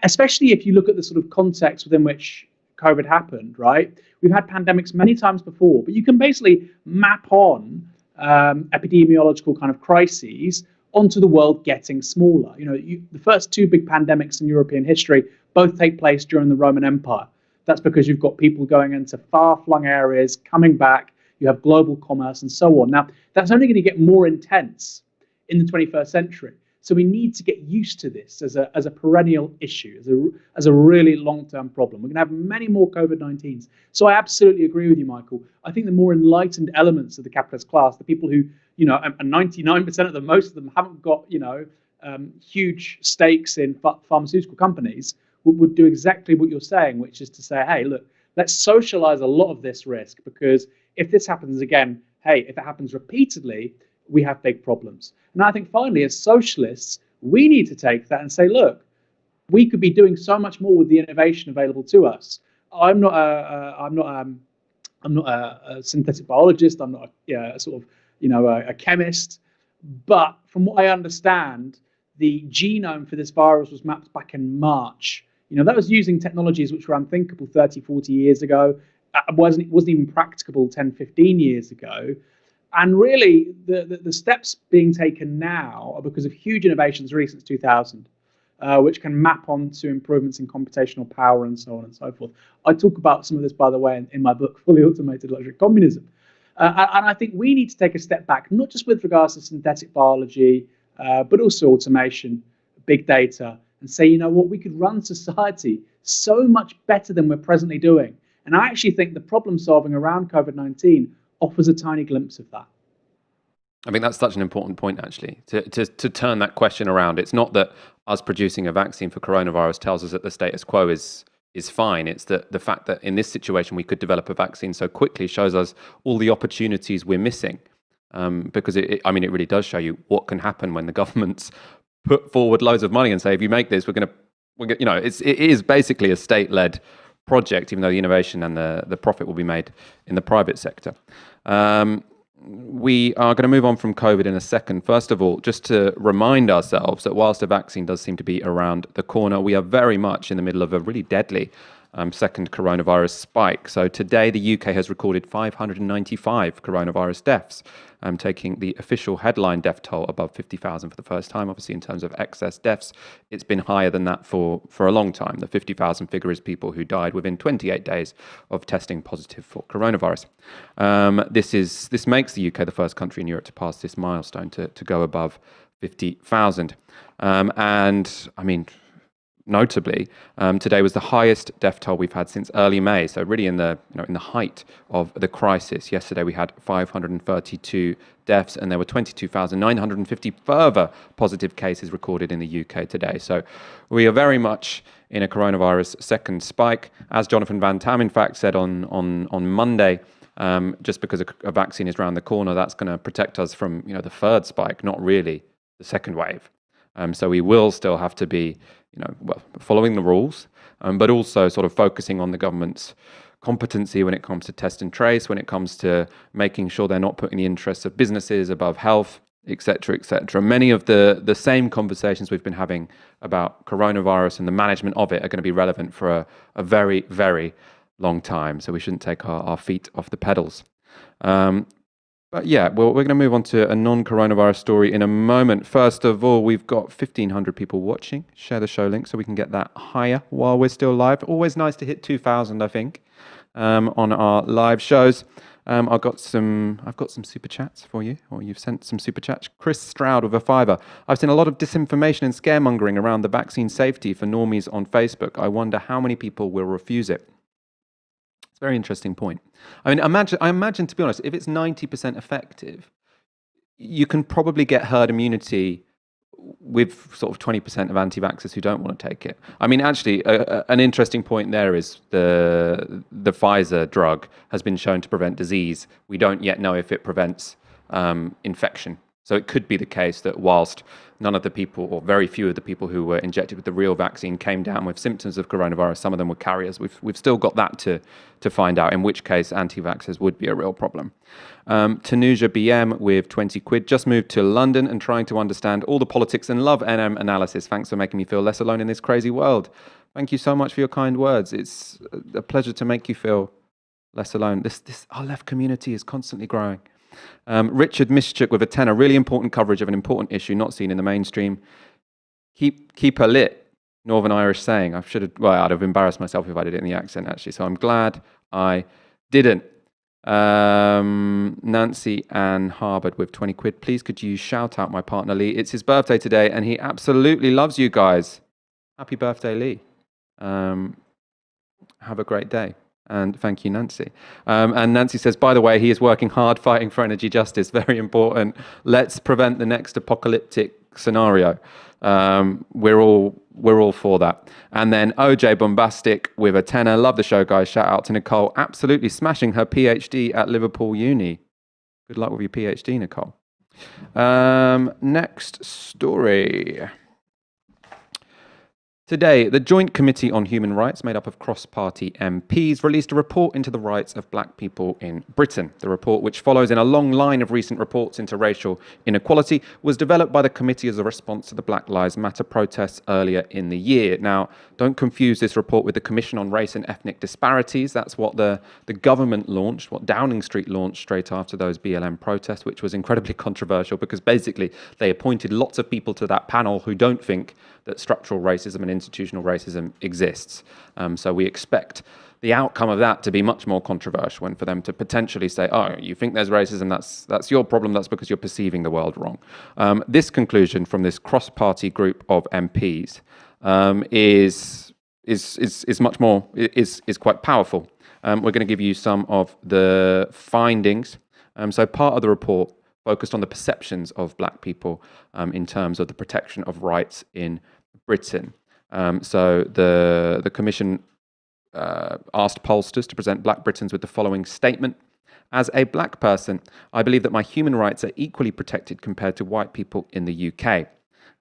[SPEAKER 4] especially if you look at the sort of context within which COVID happened, right? We've had pandemics many times before, but you can basically map on epidemiological kind of crises onto the world getting smaller. You know, the first 2 big pandemics in European history both take place during the Roman Empire. That's because you've got people going into far-flung areas, coming back, you have global commerce and so on. Now, that's only going to get more intense in the 21st century. So we need to get used to this as a perennial issue, as a really long-term problem. We're going to have many more COVID-19s. So I absolutely agree with you, Michael. I think the more enlightened elements of the capitalist class, the people who, and 99% of them, most of them haven't got, huge stakes in pharmaceutical companies, would do exactly what you're saying, which is to say, hey, look, let's socialize a lot of this risk, because if this happens again, hey, if it happens repeatedly, we have big problems. And I think finally, as socialists, we need to take that and say, look, we could be doing so much more with the innovation available to us. I'm not a synthetic biologist. I'm not a chemist. But from what I understand, the genome for this virus was mapped back in March. That was using technologies which were unthinkable 30, 40 years ago. It wasn't even practicable 10, 15 years ago. And really, the steps being taken now are because of huge innovations really since 2000, which can map onto improvements in computational power and so on and so forth. I talk about some of this, by the way, in my book, Fully Automated Luxury Communism. And I think we need to take a step back, not just with regards to synthetic biology, but also automation, big data, and say, you know what, we could run society so much better than we're presently doing. And I actually think the problem solving around COVID-19 offers a tiny glimpse of that.
[SPEAKER 1] I think that's such an important point, actually, to turn that question around. It's not that us producing a vaccine for coronavirus tells us that the status quo is fine. It's that the fact that in this situation we could develop a vaccine so quickly shows us all the opportunities we're missing. Because it really does show you what can happen when the governments put forward loads of money and say, if you make this, it is basically a state-led project, even though the innovation and the profit will be made in the private sector. We are going to move on from COVID in a second. First of all, just to remind ourselves that whilst a vaccine does seem to be around the corner, we are very much in the middle of a really deadly second coronavirus spike. So today, the UK has recorded 595 coronavirus deaths, taking the official headline death toll above 50,000 for the first time. Obviously, in terms of excess deaths, it's been higher than that for a long time. The 50,000 figure is people who died within 28 days of testing positive for coronavirus. This makes the UK the first country in Europe to pass this milestone, to go above 50,000. Notably, today was the highest death toll we've had since early May. So really in the height of the crisis. Yesterday we had 532 deaths, and there were 22,950 further positive cases recorded in the UK today. So we are very much in a coronavirus second spike. As Jonathan Van Tam, in fact, said on Monday, just because a vaccine is around the corner, that's going to protect us from the third spike, not really the second wave. So we will still have to be following the rules, but also sort of focusing on the government's competency when it comes to test and trace, when it comes to making sure they're not putting the interests of businesses above health, etc., etc. Many of the same conversations we've been having about coronavirus and the management of it are going to be relevant for a very, very long time. So we shouldn't take our feet off the pedals. But yeah, well, we're going to move on to a non-coronavirus story in a moment. First of all, we've got 1,500 people watching. Share the show link so we can get that higher while we're still live. Always nice to hit 2,000, I think, on our live shows. I've got some super chats for you, or you've sent some super chats. Chris Stroud with a $5. I've seen a lot of disinformation and scaremongering around the vaccine safety for normies on Facebook. I wonder how many people will refuse it. Very interesting point. I imagine, to be honest, if it's 90% effective, you can probably get herd immunity with sort of 20% of anti-vaxxers who don't want to take it. I mean, actually, an interesting point there is the Pfizer drug has been shown to prevent disease. We don't yet know if it prevents infection. So it could be the case that whilst none of the people, or very few of the people who were injected with the real vaccine came down with symptoms of coronavirus, some of them were carriers. We've still got that to find out, in which case anti-vaxxers would be a real problem. Tanuja BM with 20 quid, just moved to London and trying to understand all the politics and love NM analysis. Thanks for making me feel less alone in this crazy world. Thank you so much for your kind words. It's a pleasure to make you feel less alone. Our left community is constantly growing. Richard Mischuk with a tenner, really important coverage of an important issue not seen in the mainstream. Keep her lit, Northern Irish saying. I'd have embarrassed myself if I did it in the accent, actually. So I'm glad I didn't. Nancy Ann Harvard with 20 quid. Please could you shout out my partner Lee? It's his birthday today and he absolutely loves you guys. Happy birthday, Lee. Have a great day. And thank you, Nancy. And Nancy says, by the way, he is working hard fighting for energy justice. Very important. Let's prevent the next apocalyptic scenario. We're all for that. And then OJ Bombastic with a tenner. Love the show, guys. Shout out to Nicole. Absolutely smashing her PhD at Liverpool Uni. Good luck with your PhD, Nicole. Next story. Today, the Joint Committee on Human Rights, made up of cross-party MPs, released a report into the rights of black people in Britain. The report, which follows in a long line of recent reports into racial inequality, was developed by the committee as a response to the Black Lives Matter protests earlier in the year. Now, don't confuse this report with the Commission on Race and Ethnic Disparities. That's what the government launched, what Downing Street launched straight after those BLM protests, which was incredibly controversial because basically they appointed lots of people to that panel who don't think that structural racism and institutional racism exists. So we expect the outcome of that to be much more controversial and for them to potentially say, oh, you think there's racism, that's your problem, that's because you're perceiving the world wrong. This conclusion from this cross-party group of MPs is much more, is quite powerful. We're going to give you some of the findings. So part of the report focused on the perceptions of black people in terms of the protection of rights in Britain. So the Commission asked pollsters to present black Britons with the following statement. As a black person, I believe that my human rights are equally protected compared to white people in the UK.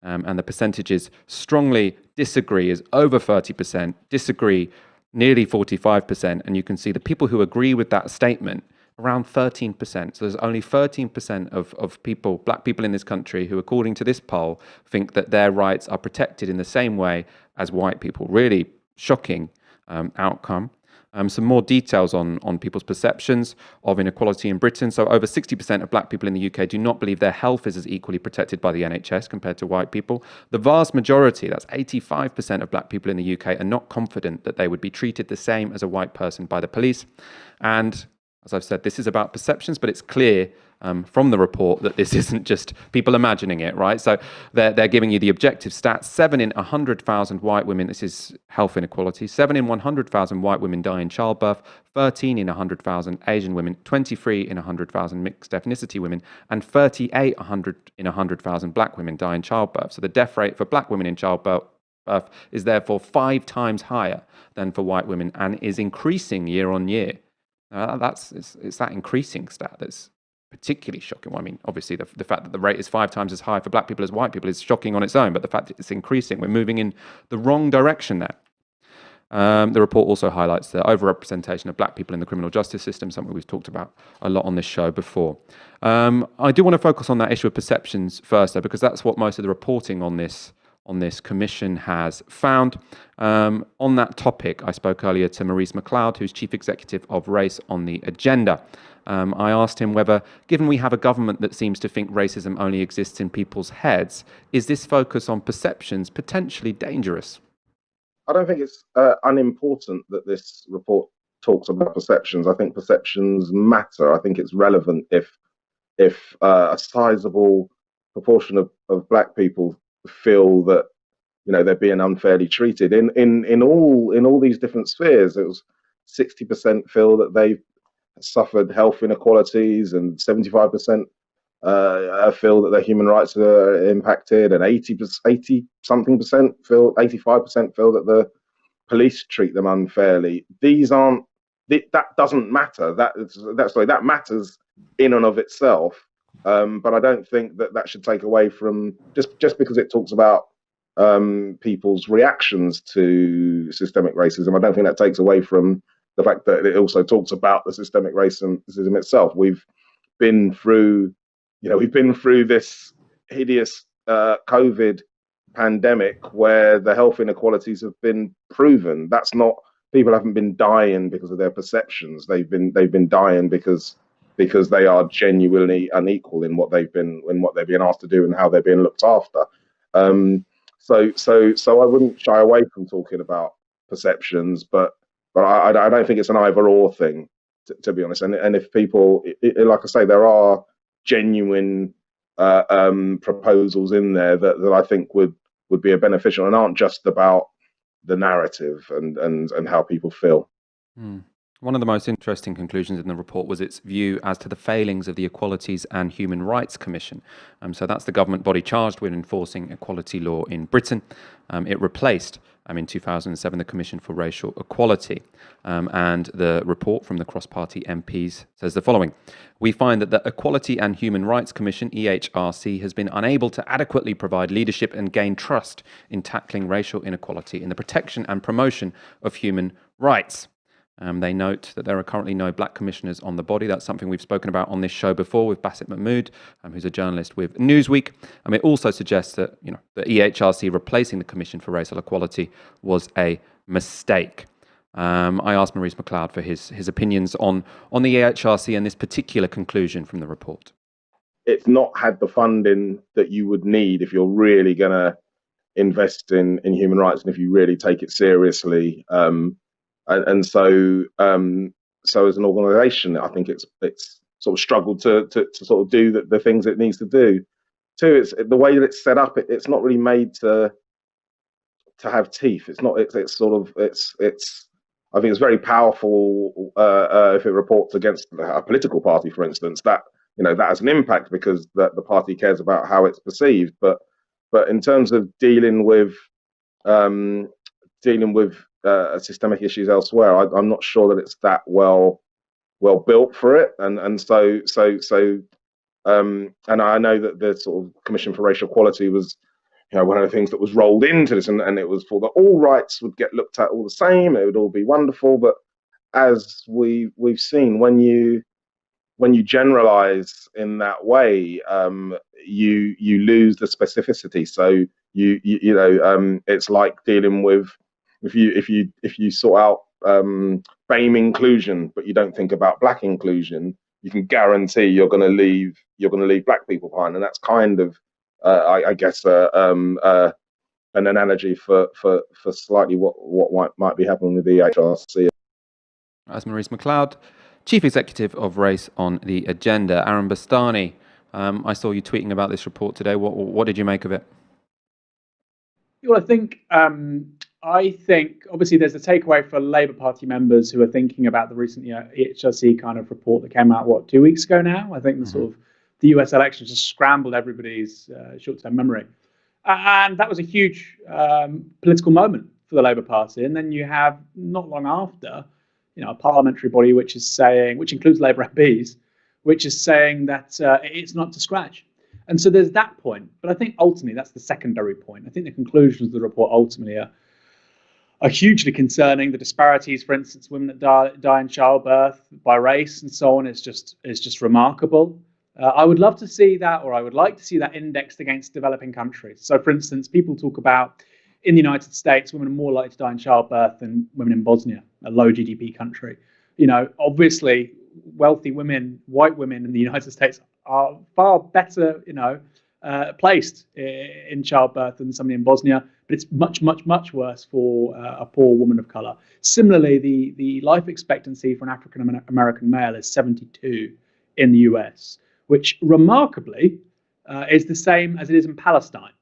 [SPEAKER 1] And the percentages strongly disagree is over 30%, disagree nearly 45%. And you can see the people who agree with that statement around 13%. So there's only 13% of people, black people in this country, who, according to this poll, think that their rights are protected in the same way as white people. Really shocking outcome. Some more details on people's perceptions of inequality in Britain. So over 60% of black people in the UK do not believe their health is as equally protected by the NHS compared to white people. The vast majority, that's 85% of black people in the UK, are not confident that they would be treated the same as a white person by the police. And as I've said, this is about perceptions, but it's clear from the report that this isn't just people imagining it, right? So they're giving you the objective stats. 7 in 100,000 white women, this is health inequality, 7 in 100,000 white women die in childbirth, 13 in 100,000 Asian women, 23 in 100,000 mixed ethnicity women, and 38 in 100,000 black women die in childbirth. So the death rate for black women in childbirth is therefore 5 times higher than for white women and is increasing year on year. It's that increasing stat that's particularly shocking. Well, I mean, obviously, the fact that the rate is 5 times as high for black people as white people is shocking on its own, but the fact that it's increasing, we're moving in the wrong direction there. The report also highlights the overrepresentation of black people in the criminal justice system, something we've talked about a lot on this show before. I do want to focus on that issue of perceptions first, though, because that's what most of the reporting on this commission has found. On that topic, I spoke earlier to Maurice McLeod, who's Chief Executive of Race on the Agenda. I asked him whether, given we have a government that seems to think racism only exists in people's heads, is this focus on perceptions potentially dangerous?
[SPEAKER 5] I don't think it's unimportant that this report talks about perceptions. I think perceptions matter. I think it's relevant if a sizable proportion of black people feel that they're being unfairly treated in all these different spheres. It was 60% feel that they've suffered health inequalities, and 75% feel that their human rights are impacted, and 80-something% feel, 85% feel that the police treat them unfairly. That doesn't matter. That matters in and of itself. But I don't think that should take away from just because it talks about people's reactions to systemic racism. I don't think that takes away from the fact that it also talks about the systemic racism itself. We've been through this hideous COVID pandemic where the health inequalities have been proven. That's not, people haven't been dying because of their perceptions. They've been dying because they are genuinely unequal in what they've been asked to do and how they're being looked after. So I wouldn't shy away from talking about perceptions, but I don't think it's an either or thing. to be honest. And if people, like I say, there are genuine proposals in there that I think would be a beneficial and aren't just about the narrative and how people feel.
[SPEAKER 1] One of the most interesting conclusions in the report was its view as to the failings of the Equalities and Human Rights Commission. So that's the government body charged with enforcing equality law in Britain. It replaced, in 2007, the Commission for Racial Equality. And the report from the cross-party MPs says the following. We find that the Equality and Human Rights Commission, EHRC, has been unable to adequately provide leadership and gain trust in tackling racial inequality in the protection and promotion of human rights. They note that there are currently no black commissioners on the body. That's something we've spoken about on this show before with Bassett Mahmood, who's a journalist with Newsweek. It also suggests that the EHRC replacing the Commission for Racial Equality was a mistake. I asked Maurice McLeod for his opinions on the EHRC and this particular conclusion from the report.
[SPEAKER 5] It's not had the funding that you would need if you're really going to invest in human rights and if you really take it seriously. And so as an organisation, I think it's sort of struggled to sort of do the things it needs to do. Two, it's the way that it's set up. It's not really made to have teeth. It's not. It's I think it's very powerful if it reports against a political party, for instance. That that has an impact because the party cares about how it's perceived. But in terms of dealing with systemic issues elsewhere, I'm not sure that it's that well built for it, and so and I know that the sort of Commission for Racial Equality was one of the things that was rolled into this, and it was for that all rights would get looked at all the same, it would all be wonderful. But as we've seen, when you generalize in that way, you lose the specificity. So it's like dealing with if you sort out BAME inclusion, but you don't think about black inclusion, you can guarantee you're going to leave black people behind, and that's kind of I guess an analogy for slightly what might be happening with the EHRC.
[SPEAKER 1] That's Maurice McLeod, Chief Executive of Race on the Agenda. Aaron Bastani, I saw you tweeting about this report today. What did you make of it?
[SPEAKER 4] Well, I think obviously there's a takeaway for Labour Party members who are thinking about the recent EHRC kind of report that came out 2 weeks ago now. I think the US elections just scrambled everybody's short-term memory, and that was a huge political moment for the Labour Party. And then you have not long after, a parliamentary body which includes Labour MPs, which is saying that it's not to scratch. And so there's that point. But I think ultimately that's the secondary point. I think the conclusions of the report ultimately are hugely concerning. The disparities, for instance, women that die in childbirth by race and so on is just remarkable. I would love to see that, or I would like to see that indexed against developing countries. So, for instance, people talk about in the United States, women are more likely to die in childbirth than women in Bosnia, a low GDP country. Obviously, wealthy women, white women in the United States are far better, placed in childbirth than somebody in Bosnia, but it's much, much, much worse for a poor woman of color. Similarly, the life expectancy for an African American male is 72 in the US, which remarkably is the same as it is in Palestine.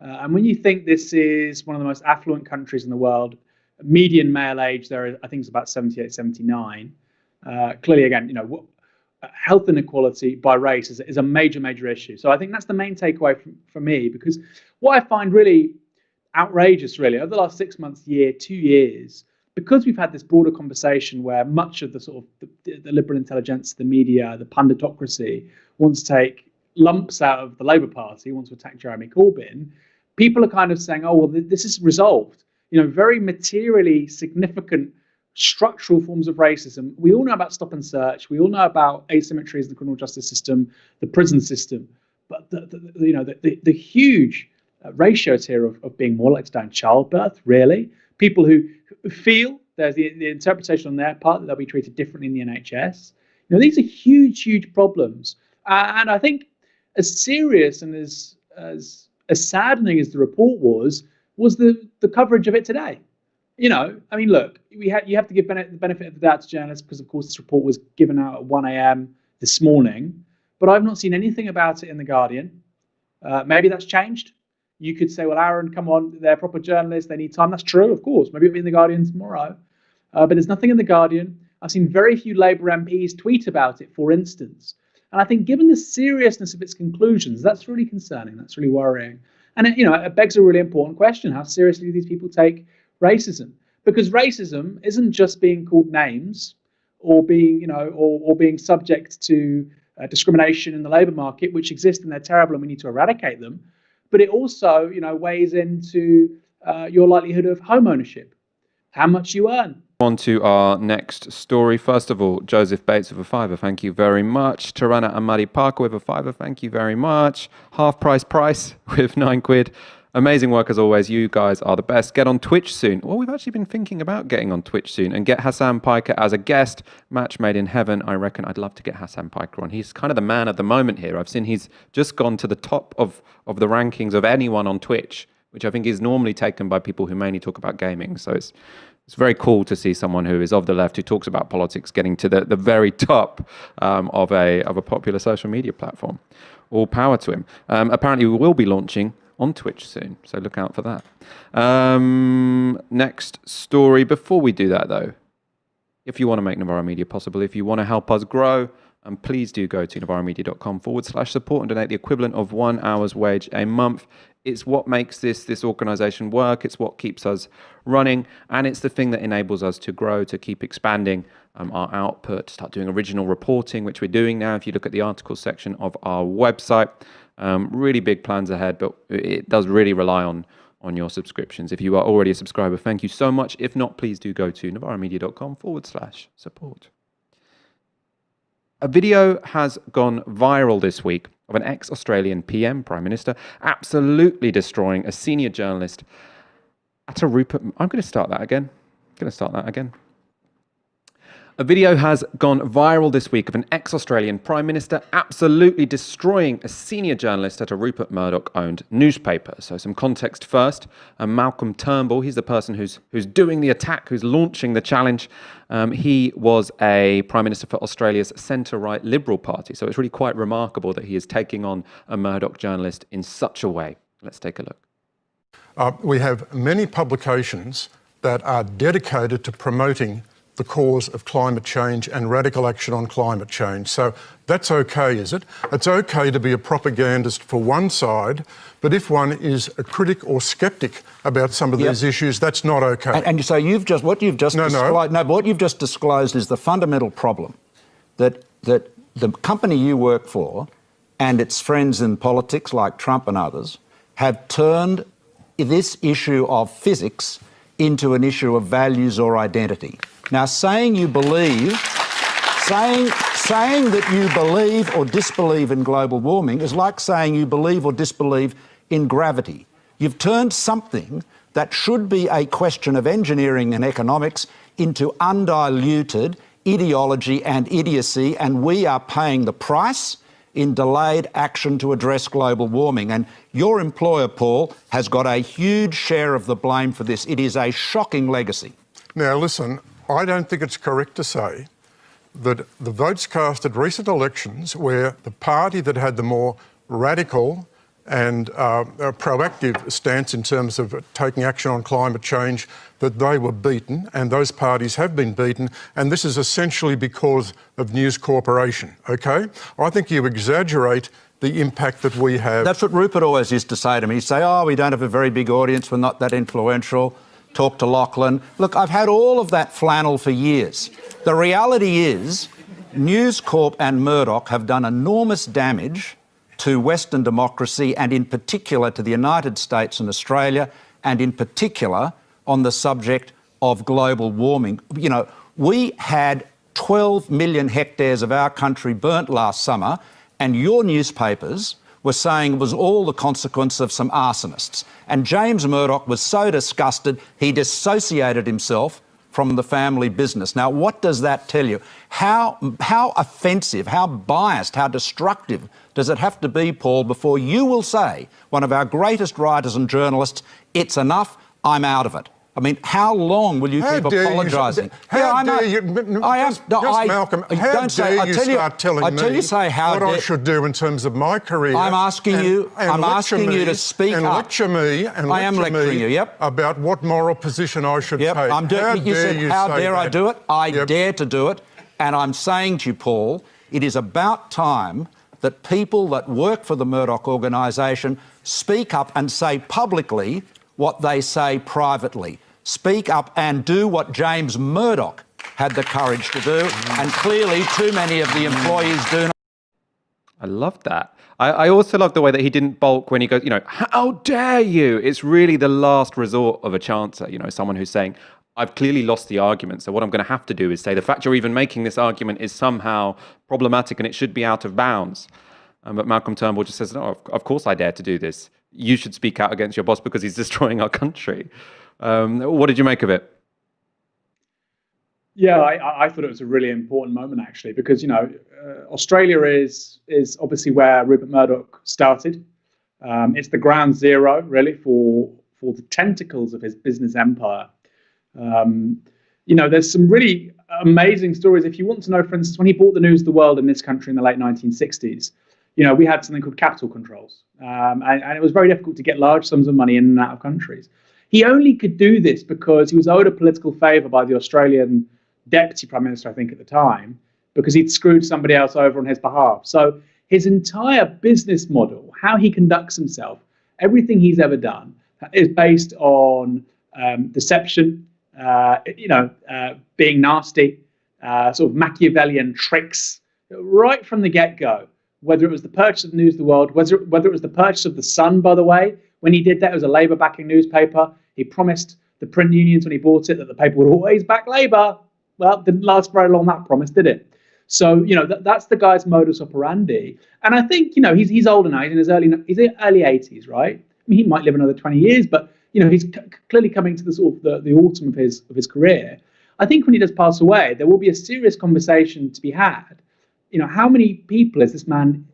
[SPEAKER 4] And when you think this is one of the most affluent countries in the world, median male age there, I think, is about 78, 79. Clearly, again, health inequality by race is a major, major issue. So I think that's the main takeaway for me, because what I find really outrageous, really, over the last 6 months, year, 2 years, because we've had this broader conversation where much of the sort of the liberal intelligence, the media, the punditocracy wants to take lumps out of the Labour Party, wants to attack Jeremy Corbyn, people are kind of saying, oh, well, this is resolved. Very materially significant structural forms of racism. We all know about stop and search. We all know about asymmetries in the criminal justice system, the prison system. But the huge ratios here of being more likely to die in childbirth, really. People who feel there's the interpretation on their part that they'll be treated differently in the NHS. These are huge, huge problems. And I think as serious and as saddening as the report was the coverage of it today. I mean, look, you have to give the benefit of the doubt to journalists because, of course, this report was given out at 1 a.m. this morning. But I've not seen anything about it in The Guardian. Maybe that's changed. You could say, well, Aaron, come on, they're proper journalists. They need time. That's true, of course. Maybe it'll be in The Guardian tomorrow. But there's nothing in The Guardian. I've seen very few Labour MPs tweet about it, for instance. And I think given the seriousness of its conclusions, that's really concerning. That's really worrying. And it begs a really important question. How seriously do these people take racism? Because racism isn't just being called names or being, or being subject to discrimination in the labour market, which exist and they're terrible and we need to eradicate them. But it also, weighs into your likelihood of home ownership, how much you earn.
[SPEAKER 1] On to our next story. First of all, Joseph Bates with a £5, thank you very much. Tarana Amadi Parker with a £5, thank you very much. Half Price with £9. Amazing work as always. You guys are the best. Get on Twitch soon. Well, we've actually been thinking about getting on Twitch soon and get Hassan Piker as a guest. Match made in heaven. I reckon I'd love to get Hassan Piker on. He's kind of the man at the moment here. I've seen he's just gone to the top of the rankings of anyone on Twitch, which I think is normally taken by people who mainly talk about gaming. So it's very cool to see someone who is of the left, who talks about politics, getting to the very top of a popular social media platform. All power to him. Apparently, we will be launching on Twitch soon, so look out for that. Next story. Before we do that, though, if you want to make Novara Media possible, if you want to help us grow, please do go to novaramedia.com/support and donate the equivalent of 1 hour's wage a month. It's what makes this organisation work. It's what keeps us running. And it's the thing that enables us to grow, to keep expanding our output, start doing original reporting, which we're doing now. If you look at the articles section of our website, really big plans ahead, but it does really rely on your subscriptions. If you are already a subscriber, thank you so much. If not, please do go to novaramedia.com/support. A video has gone viral this week of an ex-Australian PM, Prime Minister, absolutely destroying a senior journalist at a Rupert... I'm going to start that again. A video has gone viral this week of an ex-Australian Prime Minister absolutely destroying a senior journalist at a Rupert Murdoch-owned newspaper. So some context first. Malcolm Turnbull, he's the person who's doing the attack, who's launching the challenge. He was a Prime Minister for Australia's centre-right Liberal Party. So it's really quite remarkable that he is taking on a Murdoch journalist in such a way. Let's take a look.
[SPEAKER 6] We have many publications that are dedicated to promoting the cause of climate change and radical action on climate change. So that's okay, is it? It's okay to be a propagandist for one side, but if one is a critic or sceptic about some of these issues, that's not okay.
[SPEAKER 7] And so what you've just disclosed is the fundamental problem that the company you work for and its friends in politics like Trump and others have turned this issue of physics into an issue of values or identity. Now, saying that you believe or disbelieve in global warming is like saying you believe or disbelieve in gravity. You've turned something that should be a question of engineering and economics into undiluted ideology and idiocy, and we are paying the price in delayed action to address global warming. And your employer, Paul, has got a huge share of the blame for this. It is a shocking legacy.
[SPEAKER 6] Now, listen, I don't think it's correct to say that the votes cast at recent elections, where the party that had the more radical and proactive stance in terms of taking action on climate change, that they were beaten, and those parties have been beaten, and this is essentially because of News Corporation, OK? I think you exaggerate the impact that we have.
[SPEAKER 7] That's what Rupert always used to say to me. He'd say, oh, we don't have a very big audience, we're not that influential. Talk to Lachlan. Look, I've had all of that flannel for years. The reality is News Corp and Murdoch have done enormous damage to Western democracy and in particular to the United States and Australia, and in particular on the subject of global warming. You know, we had 12 million hectares of our country burnt last summer, and your newspapers were saying it was all the consequence of some arsonists. And James Murdoch was so disgusted, he dissociated himself from the family business. Now, what does that tell you? How offensive, how biased, how destructive does it have to be, Paul, before you will say, one of our greatest writers and journalists, it's enough, I'm out of it? I mean, how long will you
[SPEAKER 6] How
[SPEAKER 7] keep
[SPEAKER 6] dare you-
[SPEAKER 7] apologising?
[SPEAKER 6] how dare you-
[SPEAKER 7] I am.
[SPEAKER 6] just Malcolm, how dare you start telling me what I should do in terms of my career?
[SPEAKER 7] I'm asking you. I'm asking you to speak
[SPEAKER 6] and
[SPEAKER 7] up.
[SPEAKER 6] Lecture me. And
[SPEAKER 7] I am
[SPEAKER 6] lecture
[SPEAKER 7] lecturing
[SPEAKER 6] me
[SPEAKER 7] you. Yep.
[SPEAKER 6] About what moral position I should
[SPEAKER 7] Yep.
[SPEAKER 6] take.
[SPEAKER 7] I'm doing. You said, "How
[SPEAKER 6] say
[SPEAKER 7] dare I
[SPEAKER 6] that?"
[SPEAKER 7] do it?" I
[SPEAKER 6] Yep.
[SPEAKER 7] dare to do it, and I'm saying to you, Paul, it is about time that people that work for the Murdoch organisation speak up and say publicly what they say privately. Speak up and do what James Murdoch had the courage to do, and clearly too many of the employees do not.
[SPEAKER 1] I love that. I also love the way that he didn't balk when he goes, how dare you? It's really the last resort of a chancer, someone who's saying, I've clearly lost the argument. So what I'm going to have to do is say the fact you're even making this argument is somehow problematic and it should be out of bounds. But Malcolm Turnbull just says, no, of course I dare to do this. You should speak out against your boss because he's destroying our country. What did you make of it?
[SPEAKER 4] Yeah, I thought it was a really important moment, actually, because, Australia is obviously where Rupert Murdoch started. It's the ground zero, really, for the tentacles of his business empire. There's some really amazing stories. If you want to know, for instance, when he bought the News of the World in this country in the late 1960s, we had something called capital controls. And it was very difficult to get large sums of money in and out of countries. He only could do this because he was owed a political favour by the Australian Deputy Prime Minister, I think, at the time, because he'd screwed somebody else over on his behalf. So his entire business model, how he conducts himself, everything he's ever done is based on deception, being nasty, sort of Machiavellian tricks, right from the get-go. Whether it was the purchase of the News of the World, whether it was the purchase of the Sun, by the way. When he did that, it was a Labour-backing newspaper. He promised the print unions when he bought it that the paper would always back Labour. Well, it didn't last very long, that promise, did it? So, that's the guy's modus operandi. And I think, he's older now. He's in his early 80s, right? I mean, he might live another 20 years, but, he's clearly coming to the sort of the autumn of his career. I think when he does pass away, there will be a serious conversation to be had. How many people is this man,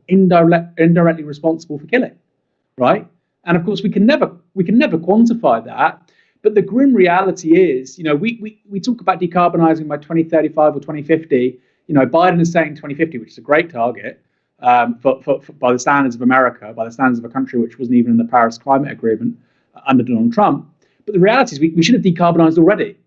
[SPEAKER 4] indirectly responsible for killing, right? And of course, we can never quantify that. But the grim reality is, we talk about decarbonising by 2035 or 2050. Biden is saying 2050, which is a great target by the standards of America, by the standards of a country which wasn't even in the Paris Climate Agreement under Donald Trump. But the reality is we should have decarbonised already.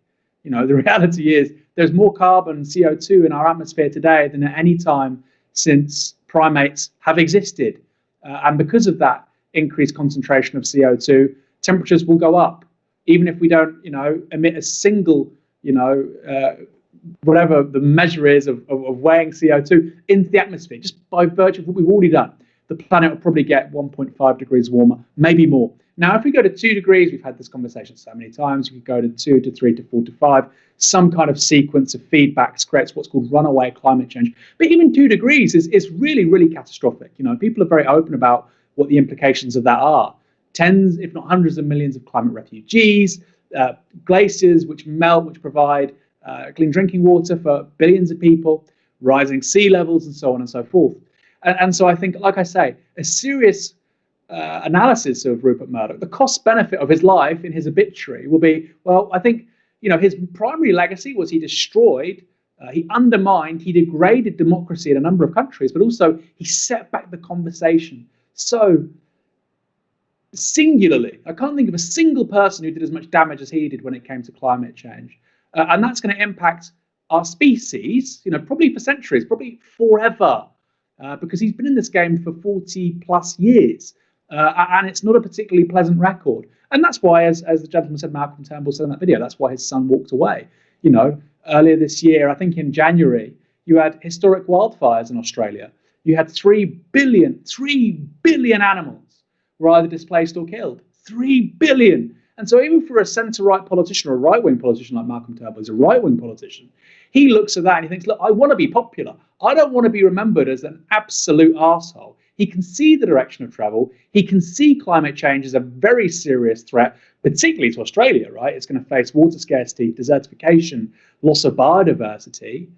[SPEAKER 4] The reality is there's more carbon, CO2 in our atmosphere today than at any time since primates have existed. And because of that increased concentration of CO2, temperatures will go up. Even if we don't, emit a single, whatever the measure is of weighing CO2 into the atmosphere, just by virtue of what we've already done, the planet will probably get 1.5 degrees warmer, maybe more. Now, if we go to 2 degrees, we've had this conversation so many times, we could go to 2 to 3 to 4 to 5, some kind of sequence of feedbacks creates what's called runaway climate change. But even 2 degrees is really, really catastrophic. People are very open about what the implications of that are. Tens, if not hundreds of millions of climate refugees, glaciers which melt, which provide clean drinking water for billions of people, rising sea levels, and so on and so forth. And so I think, like I say, a serious analysis of Rupert Murdoch, the cost benefit of his life in his obituary will be, well, I think, his primary legacy was he destroyed, he undermined, he degraded democracy in a number of countries, but also he set back the conversation so singularly. I can't think of a single person who did as much damage as he did when it came to climate change. And that's going to impact our species, probably for centuries, probably forever, because he's been in this game for 40 plus years. And it's not a particularly pleasant record. And that's why, as the gentleman said, Malcolm Turnbull said in that video, that's why his son walked away. Earlier this year, I think in January, you had historic wildfires in Australia. You had 3 billion animals were either displaced or killed. 3 billion. And so even for a centre-right politician or a right-wing politician like Malcolm Turnbull, who's a right-wing politician, he looks at that and he thinks, look, I want to be popular. I don't want to be remembered as an absolute arsehole. He can see the direction of travel. He can see climate change as a very serious threat, particularly to Australia, right? It's going to face water scarcity, desertification, loss of biodiversity.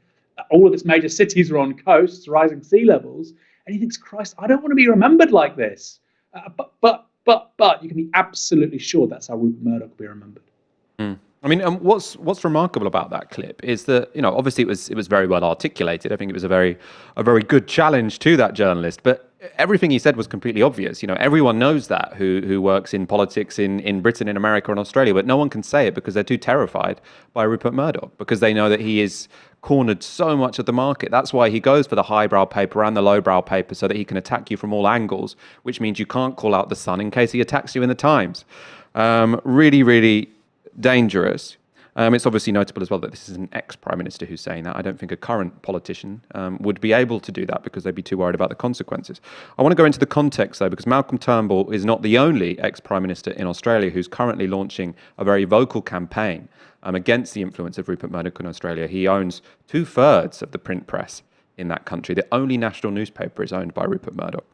[SPEAKER 4] All of its major cities are on coasts, rising sea levels. And he thinks, Christ, I don't want to be remembered like this. But you can be absolutely sure that's how Rupert Murdoch will be remembered.
[SPEAKER 1] I mean, what's remarkable about that clip is that, obviously it was very well articulated. I think it was a very good challenge to that journalist, but everything he said was completely obvious. Everyone knows that who works in politics in Britain, in America, and Australia, but no one can say it because they're too terrified by Rupert Murdoch, because they know that he is cornered so much of the market. That's why he goes for the highbrow paper and the lowbrow paper, so that he can attack you from all angles, which means you can't call out the Sun in case he attacks you in the Times. Really, really dangerous. It's obviously notable as well that this is an ex-Prime Minister who's saying that. I don't think a current politician would be able to do that because they'd be too worried about the consequences. I want to go into the context, though, because Malcolm Turnbull is not the only ex-Prime Minister in Australia who's currently launching a very vocal campaign against the influence of Rupert Murdoch in Australia. He owns 2/3 of the print press in that country. The only national newspaper is owned by Rupert Murdoch.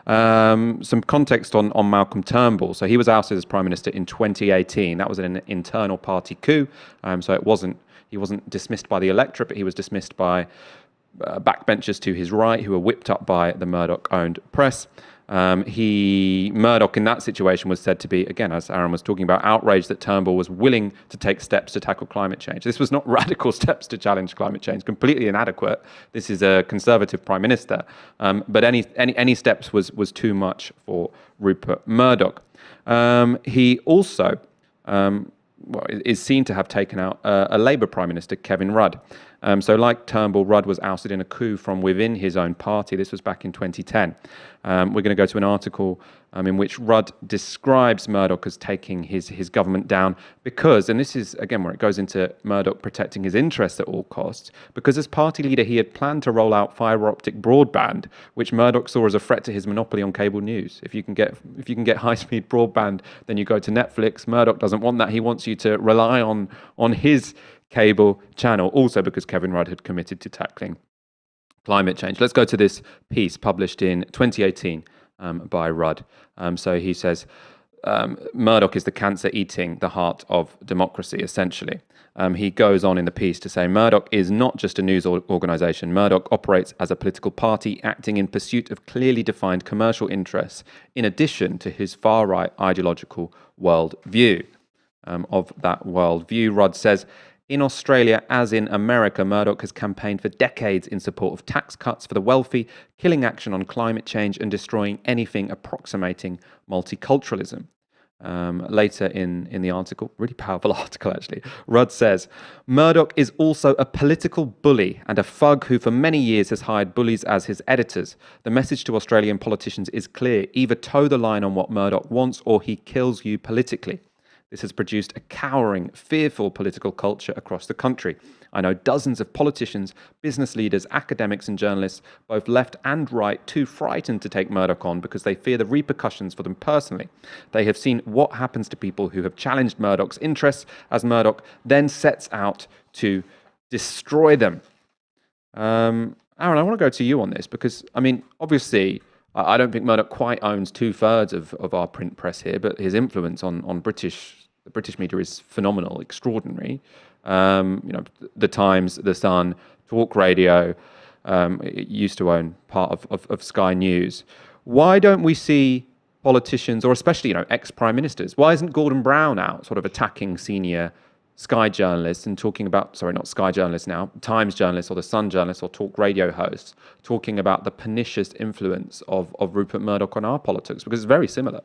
[SPEAKER 1] Some context on Malcolm Turnbull. So he was ousted as Prime Minister in 2018. That was an internal party coup. So he wasn't dismissed by the electorate, but he was dismissed by backbenchers to his right who were whipped up by the Murdoch-owned press. Murdoch in that situation was said to be, again, as Aaron was talking about, outraged that Turnbull was willing to take steps to tackle climate change. This was not radical steps to challenge climate change, completely inadequate. This is a Conservative Prime Minister. But any steps was too much for Rupert Murdoch. He also is seen to have taken out a Labour Prime Minister, Kevin Rudd. So like Turnbull, Rudd was ousted in a coup from within his own party. This was back in 2010. We're going to go to an article in which Rudd describes Murdoch as taking his government down because, and this is, again, where it goes into Murdoch protecting his interests at all costs, because as party leader, he had planned to roll out fibre optic broadband, which Murdoch saw as a threat to his monopoly on cable news. If you can get high-speed broadband, then you go to Netflix. Murdoch doesn't want that. He wants you to rely on his cable channel, also because Kevin Rudd had committed to tackling climate change. Let's go to this piece published in 2018 by Rudd. So he says, Murdoch is the cancer eating the heart of democracy, essentially. He goes on in the piece to say, Murdoch is not just a news organisation. Murdoch operates as a political party acting in pursuit of clearly defined commercial interests, in addition to his far-right ideological worldview. Of that worldview, Rudd says, in Australia, as in America, Murdoch has campaigned for decades in support of tax cuts for the wealthy, killing action on climate change and destroying anything approximating multiculturalism. Later in the article, really powerful article actually, Rudd says, Murdoch is also a political bully and a thug who for many years has hired bullies as his editors. The message to Australian politicians is clear. Either toe the line on what Murdoch wants or he kills you politically. This has produced a cowering, fearful political culture across the country. I know dozens of politicians, business leaders, academics and journalists, both left and right, too frightened to take Murdoch on because they fear the repercussions for them personally. They have seen what happens to people who have challenged Murdoch's interests as Murdoch then sets out to destroy them. Aaron, I want to go to you on this because, I mean, obviously, I don't think Murdoch quite owns 2/3 of our print press here, but his influence on the British media is phenomenal, extraordinary. The Times, The Sun, Talk Radio, it used to own part of Sky News. Why don't we see politicians, or especially ex-prime ministers? Why isn't Gordon Brown out sort of attacking senior Sky journalists and talking about, sorry, not Sky journalists now, Times journalists or The Sun journalists or Talk Radio hosts, talking about the pernicious influence of Rupert Murdoch on our politics? Because it's very similar.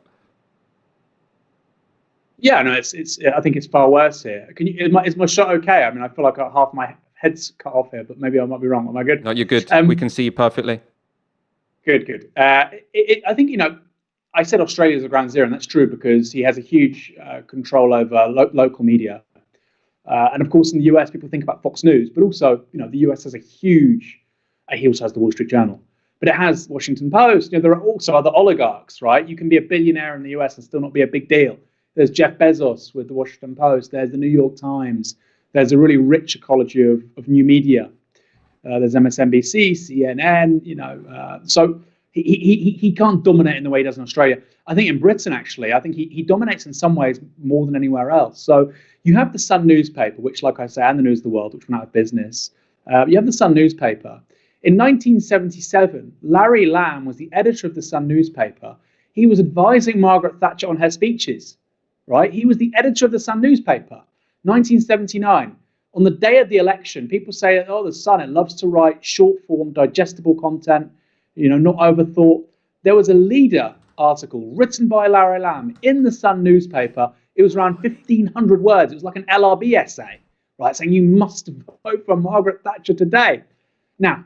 [SPEAKER 4] Yeah, no, it's. I think it's far worse here. Is my shot okay? I mean, I feel like half my head's cut off here, but maybe I might be wrong. Am I good?
[SPEAKER 1] No, you're good. We can see you perfectly.
[SPEAKER 4] Good. I think I said Australia is a ground zero, and that's true because he has a huge control over local media. And of course, in the US, people think about Fox News, but also, the US has he also has the Wall Street Journal, but it has Washington Post. There are also other oligarchs, right? You can be a billionaire in the US and still not be a big deal. There's Jeff Bezos with the Washington Post. There's the New York Times. There's a really rich ecology of new media. There's MSNBC, CNN, so he can't dominate in the way he does in Australia. I think in Britain, actually, I think he dominates in some ways more than anywhere else. So you have the Sun newspaper, which, like I say, and the News of the World, which went out of business. You have the Sun newspaper. In 1977, Larry Lamb was the editor of the Sun newspaper. He was advising Margaret Thatcher on her speeches, right? He was the editor of the Sun newspaper. 1979, on the day of the election, people say, oh, the Sun, it loves to write short form, digestible content, not overthought. There was a leader article written by Larry Lamb in the Sun newspaper. It was around 1,500 words. It was like an LRB essay, right, saying you must vote for Margaret Thatcher today. Now,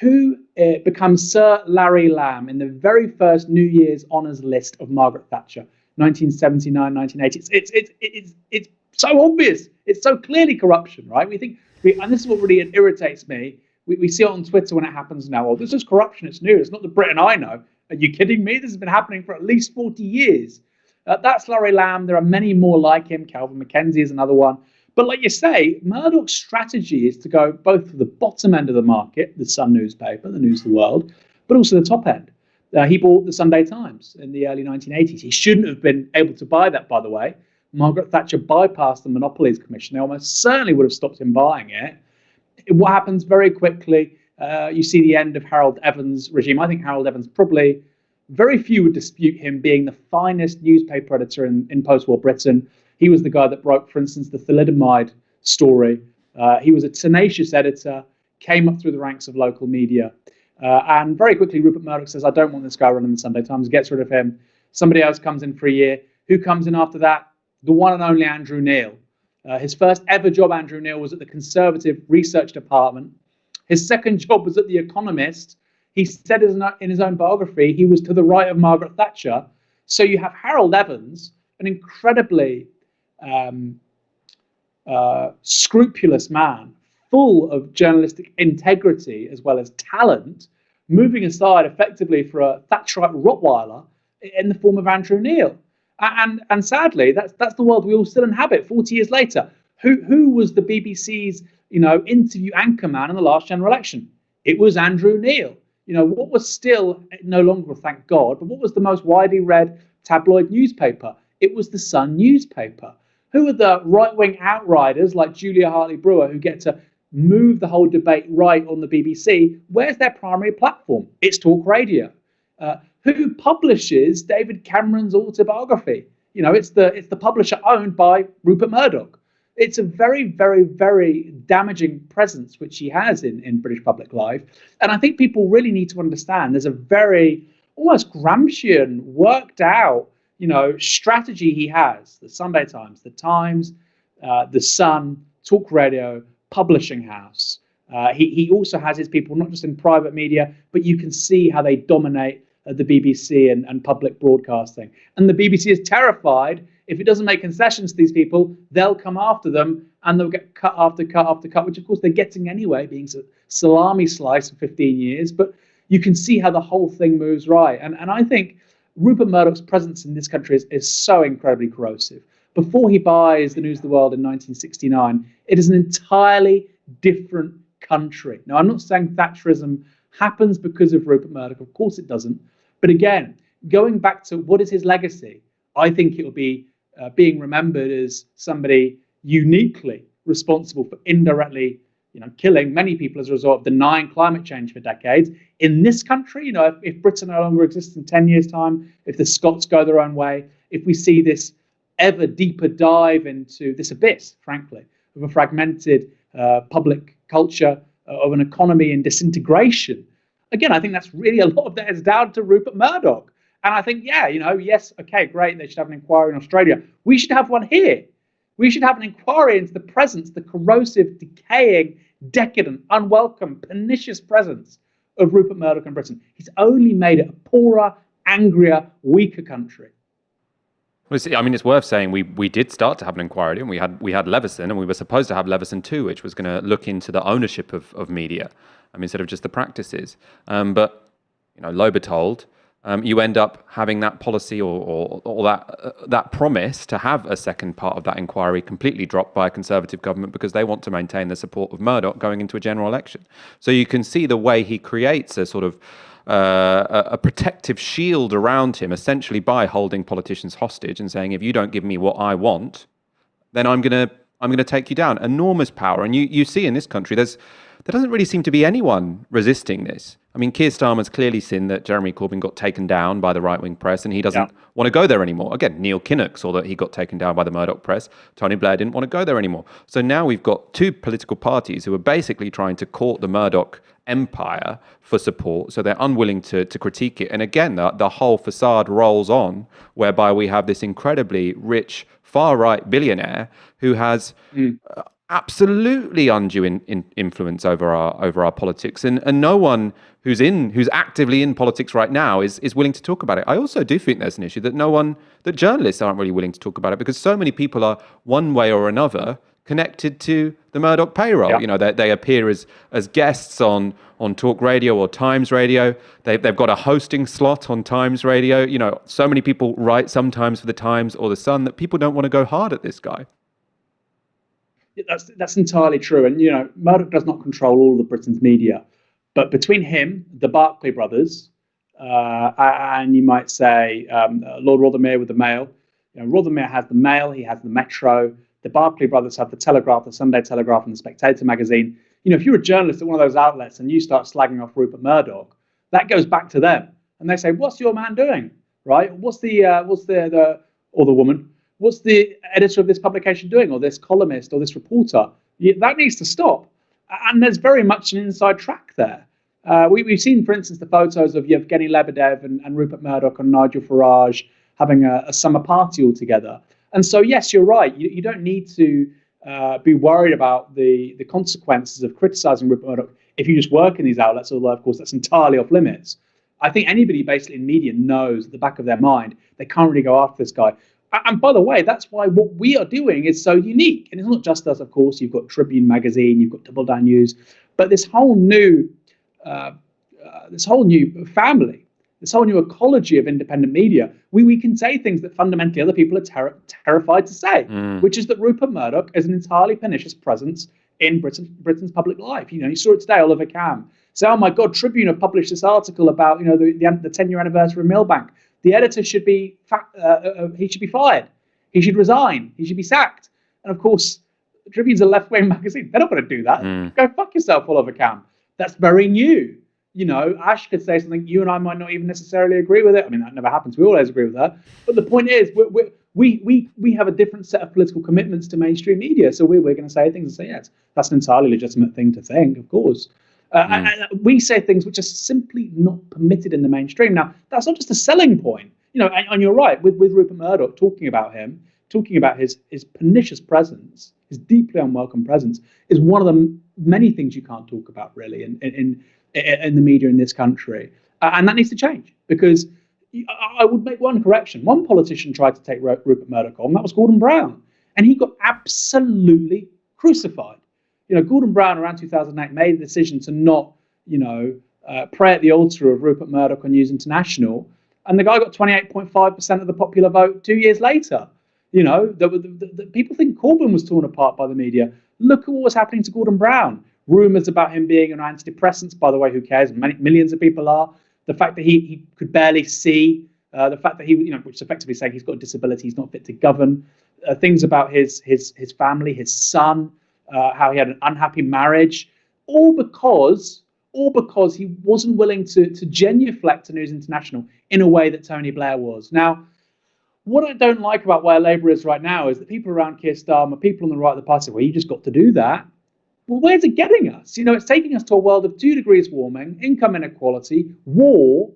[SPEAKER 4] who becomes Sir Larry Lamb in the very first New Year's honours list of Margaret Thatcher, 1979, 1980? It's so obvious. It's so clearly corruption, right? And this is what really irritates me. We see it on Twitter when it happens now. Oh, this is corruption. It's new. It's not the Britain I know. Are you kidding me? This has been happening for at least 40 years. That's Larry Lamb. There are many more like him. Calvin Mackenzie is another one. But like you say, Murdoch's strategy is to go both for the bottom end of the market, the Sun newspaper, the News of the World, but also the top end. He bought the Sunday Times in the early 1980s. He shouldn't have been able to buy that, by the way. Margaret Thatcher bypassed the Monopolies Commission. They almost certainly would have stopped him buying it. What happens very quickly, you see the end of Harold Evans' regime. I think Harold Evans probably, very few would dispute him being the finest newspaper editor in post-war Britain. He was the guy that broke, for instance, the thalidomide story. He was a tenacious editor, came up through the ranks of local media. And very quickly, Rupert Murdoch says, I don't want this guy running the Sunday Times, gets rid of him. Somebody else comes in for a year. Who comes in after that? The one and only Andrew Neil. His first ever job, Andrew Neil, was at the Conservative Research Department. His second job was at The Economist. He said in his own biography, he was to the right of Margaret Thatcher. So you have Harold Evans, an incredibly scrupulous man, full of journalistic integrity as well as talent, moving aside effectively for a Thatcherite Rottweiler in the form of Andrew Neil. And sadly, that's the world we all still inhabit 40 years later. Who was the BBC's interview anchorman in the last general election? It was Andrew Neil. What was still no longer, thank God, but what was the most widely read tabloid newspaper? It was the Sun newspaper. Who are the right-wing outriders like Julia Hartley-Brewer who get to move the whole debate right on the BBC? Where's their primary platform? It's talk radio. Who publishes David Cameron's autobiography? It's the publisher owned by Rupert Murdoch. It's a very, very, very damaging presence which he has in British public life. And I think people really need to understand there's a very almost Gramscian, worked out, strategy he has. The Sunday Times, the Times, the Sun, talk radio, publishing house. He also has his people, not just in private media, but you can see how they dominate the BBC and public broadcasting. And the BBC is terrified if it doesn't make concessions to these people, they'll come after them and they'll get cut after cut after cut, which of course they're getting anyway, being a salami slice for 15 years. But you can see how the whole thing moves right. And I think Rupert Murdoch's presence in this country is so incredibly corrosive. Before he buys the News of the World in 1969, it is an entirely different country. Now, I'm not saying Thatcherism happens because of Rupert Murdoch. Of course it doesn't. But again, going back to what is his legacy, I think it will be being remembered as somebody uniquely responsible for indirectly, killing many people as a result of denying climate change for decades. In this country, if Britain no longer exists in 10 years' time, if the Scots go their own way, if we see this ever deeper dive into this abyss, frankly, of a fragmented public culture, of an economy in disintegration, again, I think that's really a lot of that is down to Rupert Murdoch. And I think, yes, okay, great, they should have an inquiry in Australia. We should have one here. We should have an inquiry into the presence, the corrosive, decaying, decadent, unwelcome, pernicious presence of Rupert Murdoch in Britain. He's only made it a poorer, angrier, weaker country.
[SPEAKER 1] Well, I mean, it's worth saying we did start to have an inquiry, and we had Leveson, and we were supposed to have Leveson 2, which was going to look into the ownership of media, instead of just the practices. But lo and behold, you end up having that policy or that promise to have a second part of that inquiry completely dropped by a Conservative government because they want to maintain the support of Murdoch going into a general election. So you can see the way he creates a sort of a protective shield around him, essentially by holding politicians hostage and saying, if you don't give me what I want, then I'm gonna take you down. Enormous power, and you see in this country there doesn't really seem to be anyone resisting this. I mean, Keir Starmer's clearly seen that Jeremy Corbyn got taken down by the right-wing press, and he doesn't want to go there anymore. Again, Neil Kinnock saw that he got taken down by the Murdoch press. Tony Blair didn't want to go there anymore. So now we've got two political parties who are basically trying to court the Murdoch empire for support, so they're unwilling to critique it. And again, the whole facade rolls on, whereby we have this incredibly rich far-right billionaire who has absolutely undue influence over our politics, and no one who's actively in politics right now is willing to talk about it. I also do think there's an issue that journalists aren't really willing to talk about it, because so many people are one way or another connected to the Murdoch payroll.
[SPEAKER 3] Yeah.
[SPEAKER 1] You know, they appear as guests on Talk Radio or Times Radio. They've got a hosting slot on Times Radio. You know, so many people write sometimes for the Times or the Sun that people don't want to go hard at this guy.
[SPEAKER 4] That's entirely true. And, you know, Murdoch does not control all of Britain's media. But between him, the Barclay brothers, and you might say Lord Rothermere with the Mail. You know, Rothermere has the Mail, he has the Metro. The Barclay brothers have the Telegraph, the Sunday Telegraph, and the Spectator magazine. You know, if you're a journalist at one of those outlets and you start slagging off Rupert Murdoch, that goes back to them, and they say, "What's your man doing? Right? What's the or the woman? What's the editor of this publication doing, or this columnist, or this reporter?" That needs to stop. And there's very much an inside track there. We've seen, for instance, the photos of Yevgeny Lebedev and Rupert Murdoch and Nigel Farage having a summer party all together. And so, yes, you're right. You don't need to be worried about the consequences of criticising Rupert Murdoch if you just work in these outlets, although, of course, that's entirely off limits. I think anybody basically in media knows at the back of their mind they can't really go after this guy. And by the way, that's why what we are doing is so unique. And it's not just us, of course. You've got Tribune magazine, you've got Double Down News, but this whole new family, this whole new ecology of independent media, we can say things that fundamentally other people are terrified to say, which is that Rupert Murdoch is an entirely pernicious presence in Britain's public life. You know, you saw it today, Oliver Cam say, "Oh my God, Tribune have published this article about, you know, the 10-year anniversary of Millbank. The editor should be he should be fired. He should resign. He should be sacked." And of course, Tribune's a left-wing magazine. They're not going to do that. Go fuck yourself, Oliver Cam. That's very new. You know, Ash could say something, you and I might not even necessarily agree with it. I mean, that never happens. We always agree with her. But the point is, we have a different set of political commitments to mainstream media. So we're going to say things and say, yes, that's an entirely legitimate thing to think, of course. And we say things which are simply not permitted in the mainstream. Now, that's not just a selling point. You know, and you're right, with Rupert Murdoch talking about his pernicious presence, his deeply unwelcome presence, is one of the many things you can't talk about, really, in the media in this country. And that needs to change, because I would make one correction. One politician tried to take Rupert Murdoch on, that was Gordon Brown. And he got absolutely crucified. You know, Gordon Brown around 2008 made a decision to not, pray at the altar of Rupert Murdoch on News International. And the guy got 28.5% of the popular vote 2 years later. You know, the people think Corbyn was torn apart by the media. Look at what was happening to Gordon Brown. Rumours about him being on antidepressants, by the way, who cares? Millions of people are. The fact that he could barely see, the fact that he, which is effectively saying he's got a disability, he's not fit to govern. Things about his family, his son, how he had an unhappy marriage, all because he wasn't willing to genuflect to News International in a way that Tony Blair was. Now, what I don't like about where Labour is right now is that people around Keir Starmer, people on the right of the party, well, you just got to do that. Well, where's it getting us? You know, it's taking us to a world of 2 degrees warming, income inequality, war.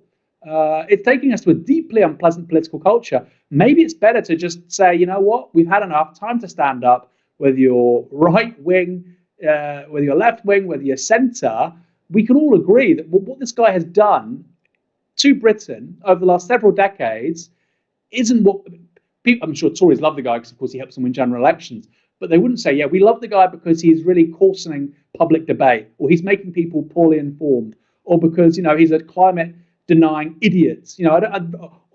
[SPEAKER 4] It's taking us to a deeply unpleasant political culture. Maybe it's better to just say, you know what, we've had enough, time to stand up. Whether you're right wing, whether you're left wing, whether you're centre, we can all agree that what this guy has done to Britain over the last several decades isn't what people, I'm sure Tories love the guy because, of course, he helps them win general elections. But they wouldn't say, yeah, we love the guy because he's really coarsening public debate, or he's making people poorly informed, or because, he's a climate denying idiot.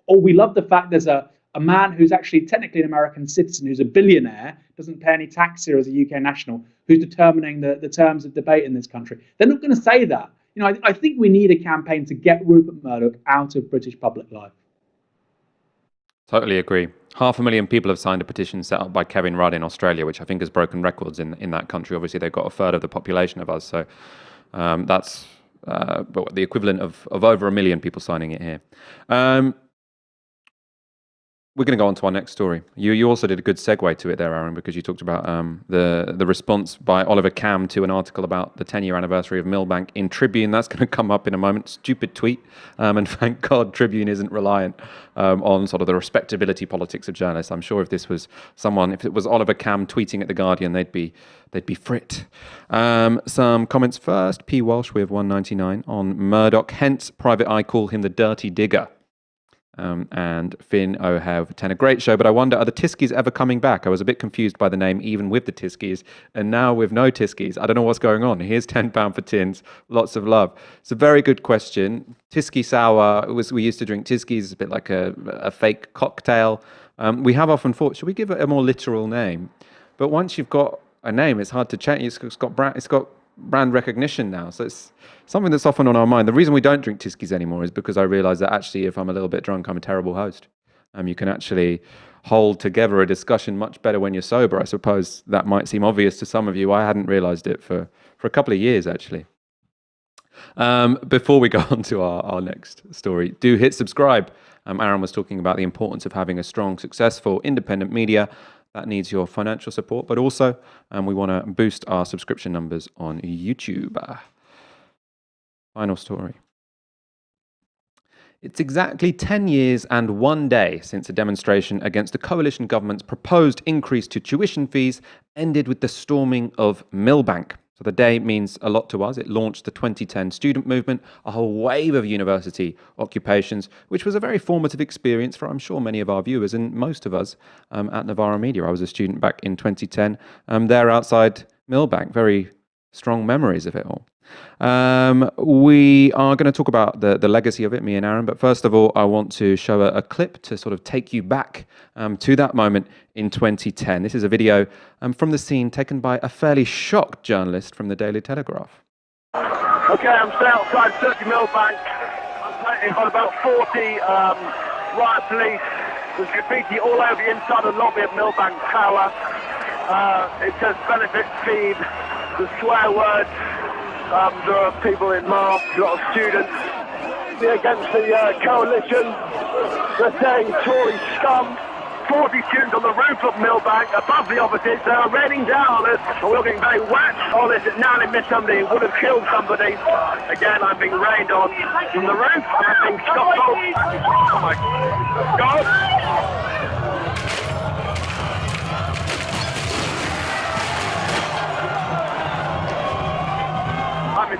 [SPEAKER 4] Or we love the fact there's a man who's actually technically an American citizen, who's a billionaire, doesn't pay any tax here as a UK national, who's determining the terms of debate in this country. They're not going to say that. I think we need a campaign to get Rupert Murdoch out of British public life.
[SPEAKER 1] Totally agree. 500,000 people have signed a petition set up by Kevin Rudd in Australia, which I think has broken records in that country. Obviously, they've got a third of the population of us, so that's but the equivalent of over 1 million people signing it here. We're going to go on to our next story. You also did a good segue to it there, Aaron, because you talked about the response by Oliver Cam to an article about the 10-year anniversary of Millbank in Tribune. That's going to come up in a moment. Stupid tweet. And thank God Tribune isn't reliant on sort of the respectability politics of journalists. I'm sure if this was if it was Oliver Cam tweeting at The Guardian, they'd be frit. Some comments first. P. Walsh with 199 on Murdoch. Hence, Private Eye call him the dirty digger. And Finn O'Hare, 10, a great show, but I wonder, are the Tyskys ever coming back? I was a bit confused by the name, even with the Tyskys, and now with no Tyskys. I don't know what's going on. Here's £10 for tins. Lots of love. It's a very good question. Tysky sour, we used to drink Tyskys. It's a bit like a fake cocktail. We have often thought, should we give it a more literal name? But once you've got a name, it's hard to change. It's got brand recognition now, so it's something that's often on our mind. The reason we don't drink Tyskys anymore is because I realise that actually, if I'm a little bit drunk, I'm a terrible host. You can actually hold together a discussion much better when you're sober. I suppose that might seem obvious to some of you. I hadn't realised it for a couple of years, actually. Before we go on to our next story, do hit subscribe. Aaron was talking about the importance of having a strong, successful, independent media. That needs your financial support, but also we want to boost our subscription numbers on YouTube. Final story. It's exactly 10 years and 1 day since a demonstration against the coalition government's proposed increase to tuition fees ended with the storming of Millbank. So the day means a lot to us. It launched the 2010 student movement, a whole wave of university occupations, which was a very formative experience for, I'm sure, many of our viewers and most of us at Novara Media. I was a student back in 2010 there outside Millbank. Very strong memories of it all. We are going to talk about the legacy of it, me and Aaron, but first of all, I want to show a clip to sort of take you back to that moment in 2010. This is a video from the scene taken by a fairly shocked journalist from the Daily Telegraph.
[SPEAKER 8] Okay, I'm still outside Millbank. I've got about 40 riot police. There's graffiti all over the inside of the lobby of Millbank Tower. It says benefit feed, the swear words. There are people in masks, a lot of students. They're against the coalition. They're saying Tory scum. 40 students on the roof of Millbank, above the offices. They're raining down on us, and we're getting very wet. Oh, this is now they missed somebody. Would have killed somebody. Again, I'm being rained on from the roof, and I'm being stopped. Oh my God.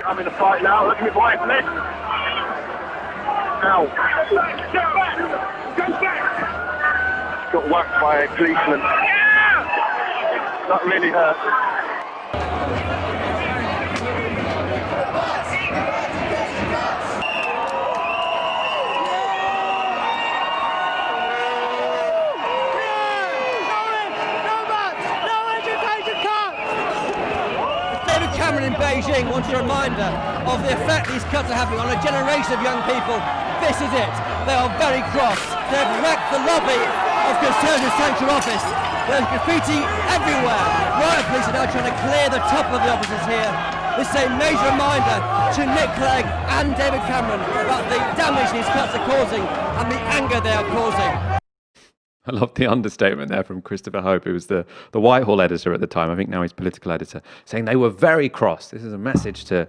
[SPEAKER 8] I'm in a fight now. Look at me, boy. Listen. Ow. Go back. Go back. Got whacked by a policeman. That really hurt.
[SPEAKER 9] In Beijing wants a reminder of the effect these cuts are having on a generation of young people. This is it. They are very cross. They've wrecked the lobby of Conservative Central Office. There's graffiti everywhere. Riot police are now trying to clear the top of the offices here. This is a major reminder to Nick Clegg and David Cameron about the damage these cuts are causing and the anger they are causing.
[SPEAKER 1] I love the understatement there from Christopher Hope, who was the Whitehall editor at the time. I think now he's political editor, saying they were very cross. This is a message to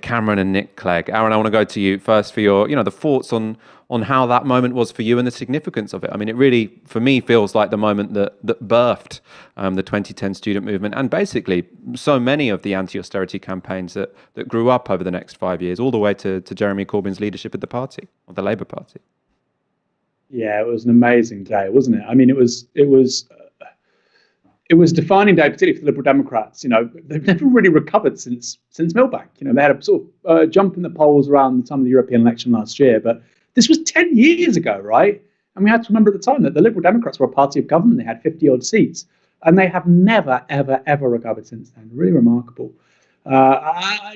[SPEAKER 1] Cameron and Nick Clegg. Aaron, I want to go to you first for your, the thoughts on how that moment was for you and the significance of it. I mean, it really, for me, feels like the moment that birthed the 2010 student movement and basically so many of the anti-austerity campaigns that grew up over the next 5 years, all the way to Jeremy Corbyn's leadership of the party, of the Labour Party.
[SPEAKER 4] Yeah, it was an amazing day, wasn't it? I mean, it was a defining day, particularly for the Liberal Democrats. They've never really recovered since Millbank. They had a sort of jump in the polls around the time of the European election last year, but this was 10 years ago, right? And we had to remember at the time that the Liberal Democrats were a party of government. They had 50-odd seats, and they have never, ever, ever recovered since then. Really remarkable.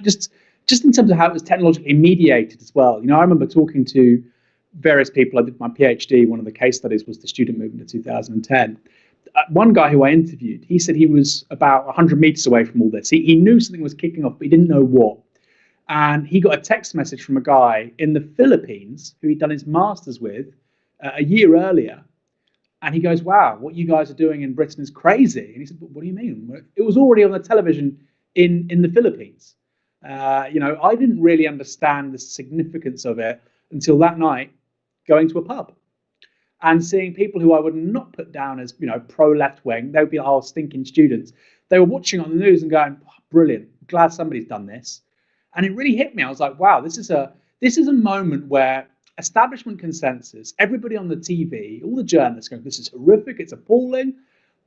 [SPEAKER 4] Just in terms of how it was technologically mediated as well. I remember talking to various people. I did my PhD. One of the case studies was the student movement of 2010. One guy who I interviewed, he said he was about 100 meters away from all this. He knew something was kicking off, but he didn't know what. And he got a text message from a guy in the Philippines who he'd done his master's with a year earlier. And he goes, wow, what you guys are doing in Britain is crazy. And he said, what do you mean? It was already on the television in the Philippines. You know, I didn't really understand the significance of it until that night going to a pub and seeing people who I would not put down as, you know, pro-left wing. They would be, oh, stinking students. They were watching on the news and going, oh, brilliant, glad somebody's done this. And it really hit me. I was like, wow, this is a moment where establishment consensus, everybody on the TV, all the journalists going, this is horrific, it's appalling.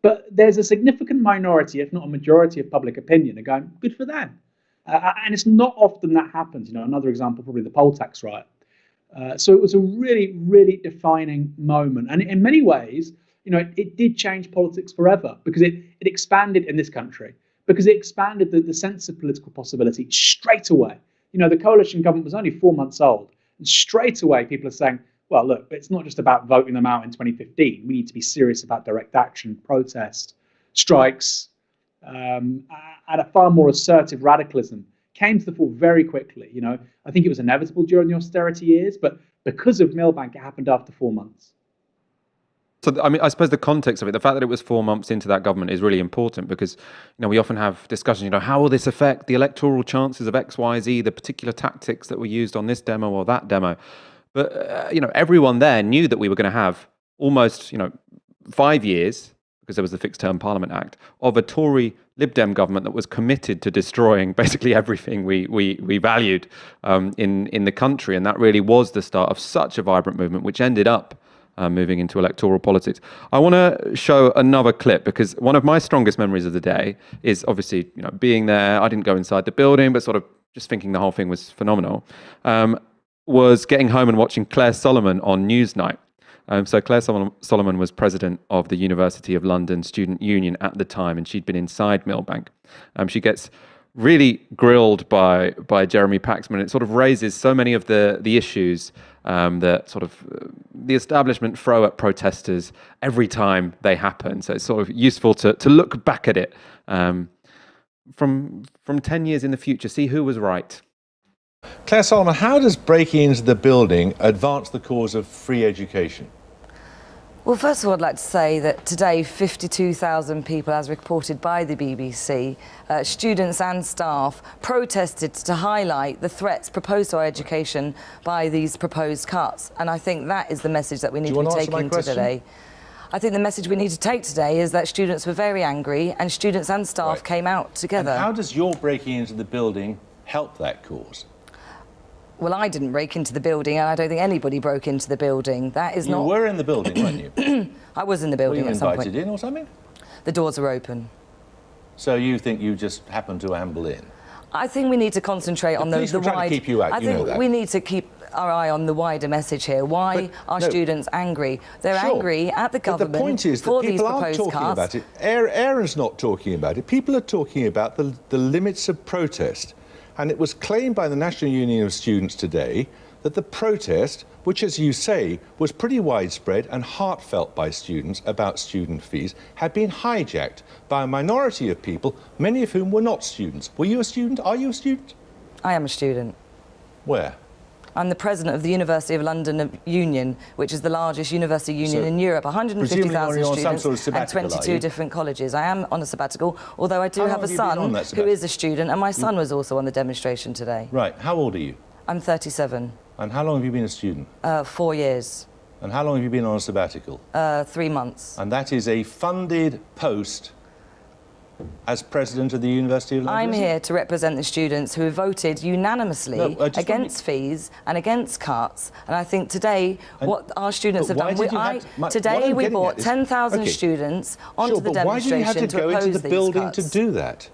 [SPEAKER 4] But there's a significant minority, if not a majority of public opinion, are going, good for them. And it's not often that happens. You know, another example, probably the poll tax riot. So it was a really, really defining moment. And in many ways, you know, it did change politics forever because it expanded in this country, because it expanded the sense of political possibility straight away. You know, the coalition government was only 4 months old. And straight away, people are saying, well, look, it's not just about voting them out in 2015. We need to be serious about direct action, protest, strikes, and a far more assertive radicalism came to the fore very quickly. You know, I think it was inevitable during the austerity years, but because of Millbank, it happened after 4 months.
[SPEAKER 1] So, I mean, I suppose the context of it, the fact that it was 4 months into that government is really important because, you know, we often have discussions, you know, how will this affect the electoral chances of X, Y, Z, the particular tactics that were used on this demo or that demo. But, you know, everyone there knew that we were going to have almost, you know, 5 years, because there was the Fixed Term Parliament Act, of a Tory Lib Dem government that was committed to destroying basically everything we valued in the country. And that really was the start of such a vibrant movement, which ended up moving into electoral politics. I want to show another clip because one of my strongest memories of the day is obviously, you know, being there. I didn't go inside the building, but sort of just thinking the whole thing was phenomenal. Was getting home and watching Claire Solomon on Newsnight. So Claire Solomon was president of the University of London Student Union at the time, and she'd been inside Millbank. She gets really grilled by Jeremy Paxman. It sort of raises so many of the issues that sort of the establishment throw at protesters every time they happen. So it's sort of useful to look back at it from 10 years in the future, see who was right.
[SPEAKER 10] Claire Solomon, how does breaking into the building advance the cause of free education?
[SPEAKER 11] Well, first of all, I'd like to say that today 52,000 people, as reported by the BBC, students and staff, protested to highlight the threats proposed to our education by these proposed cuts. And I think that is the message that we need to be taking today. I think the message we need to take today is that students were very angry and students and staff came out together.
[SPEAKER 10] And how does your breaking into the building help that cause?
[SPEAKER 11] Well, I didn't break into the building, and I don't think anybody broke into the building. That is not...
[SPEAKER 10] You were in the building, weren't you?
[SPEAKER 11] I was in the building at some point.
[SPEAKER 10] Were you invited in or something?
[SPEAKER 11] The doors were open.
[SPEAKER 10] So you think you just happened to amble in?
[SPEAKER 11] I think we need to concentrate on the wide...
[SPEAKER 10] trying to keep you out,
[SPEAKER 11] I think we need to keep our eye on the wider message here. Why are students angry? They're angry at the government
[SPEAKER 10] but the point is that people aren't talking about it. Aaron's not talking about it. People are talking about the limits of protest. And it was claimed by the National Union of Students today that the protest, which, as you say, was pretty widespread and heartfelt by students about student fees, had been hijacked by a minority of people, many of whom were not students. Were you a student? Are you a student?
[SPEAKER 11] I am a student.
[SPEAKER 10] Where?
[SPEAKER 11] I'm the president of the University of London Union, which is the largest university union in Europe. 150,000 students and 22 different colleges. I am on a sabbatical, although I do have a son who is a student, and my son was also on the demonstration today.
[SPEAKER 10] Right. How old are you?
[SPEAKER 11] I'm 37.
[SPEAKER 10] And how long have you been a student?
[SPEAKER 11] 4 years.
[SPEAKER 10] And how long have you been on a sabbatical?
[SPEAKER 11] 3 months.
[SPEAKER 10] And that is a funded post as president of the University of London?
[SPEAKER 11] I'm here to represent the students who have voted unanimously against fees and against cuts. And I think today what our students have done... Today we brought 10,000 students onto the demonstration to oppose these cuts.
[SPEAKER 10] Why do you have to go into the building to do that?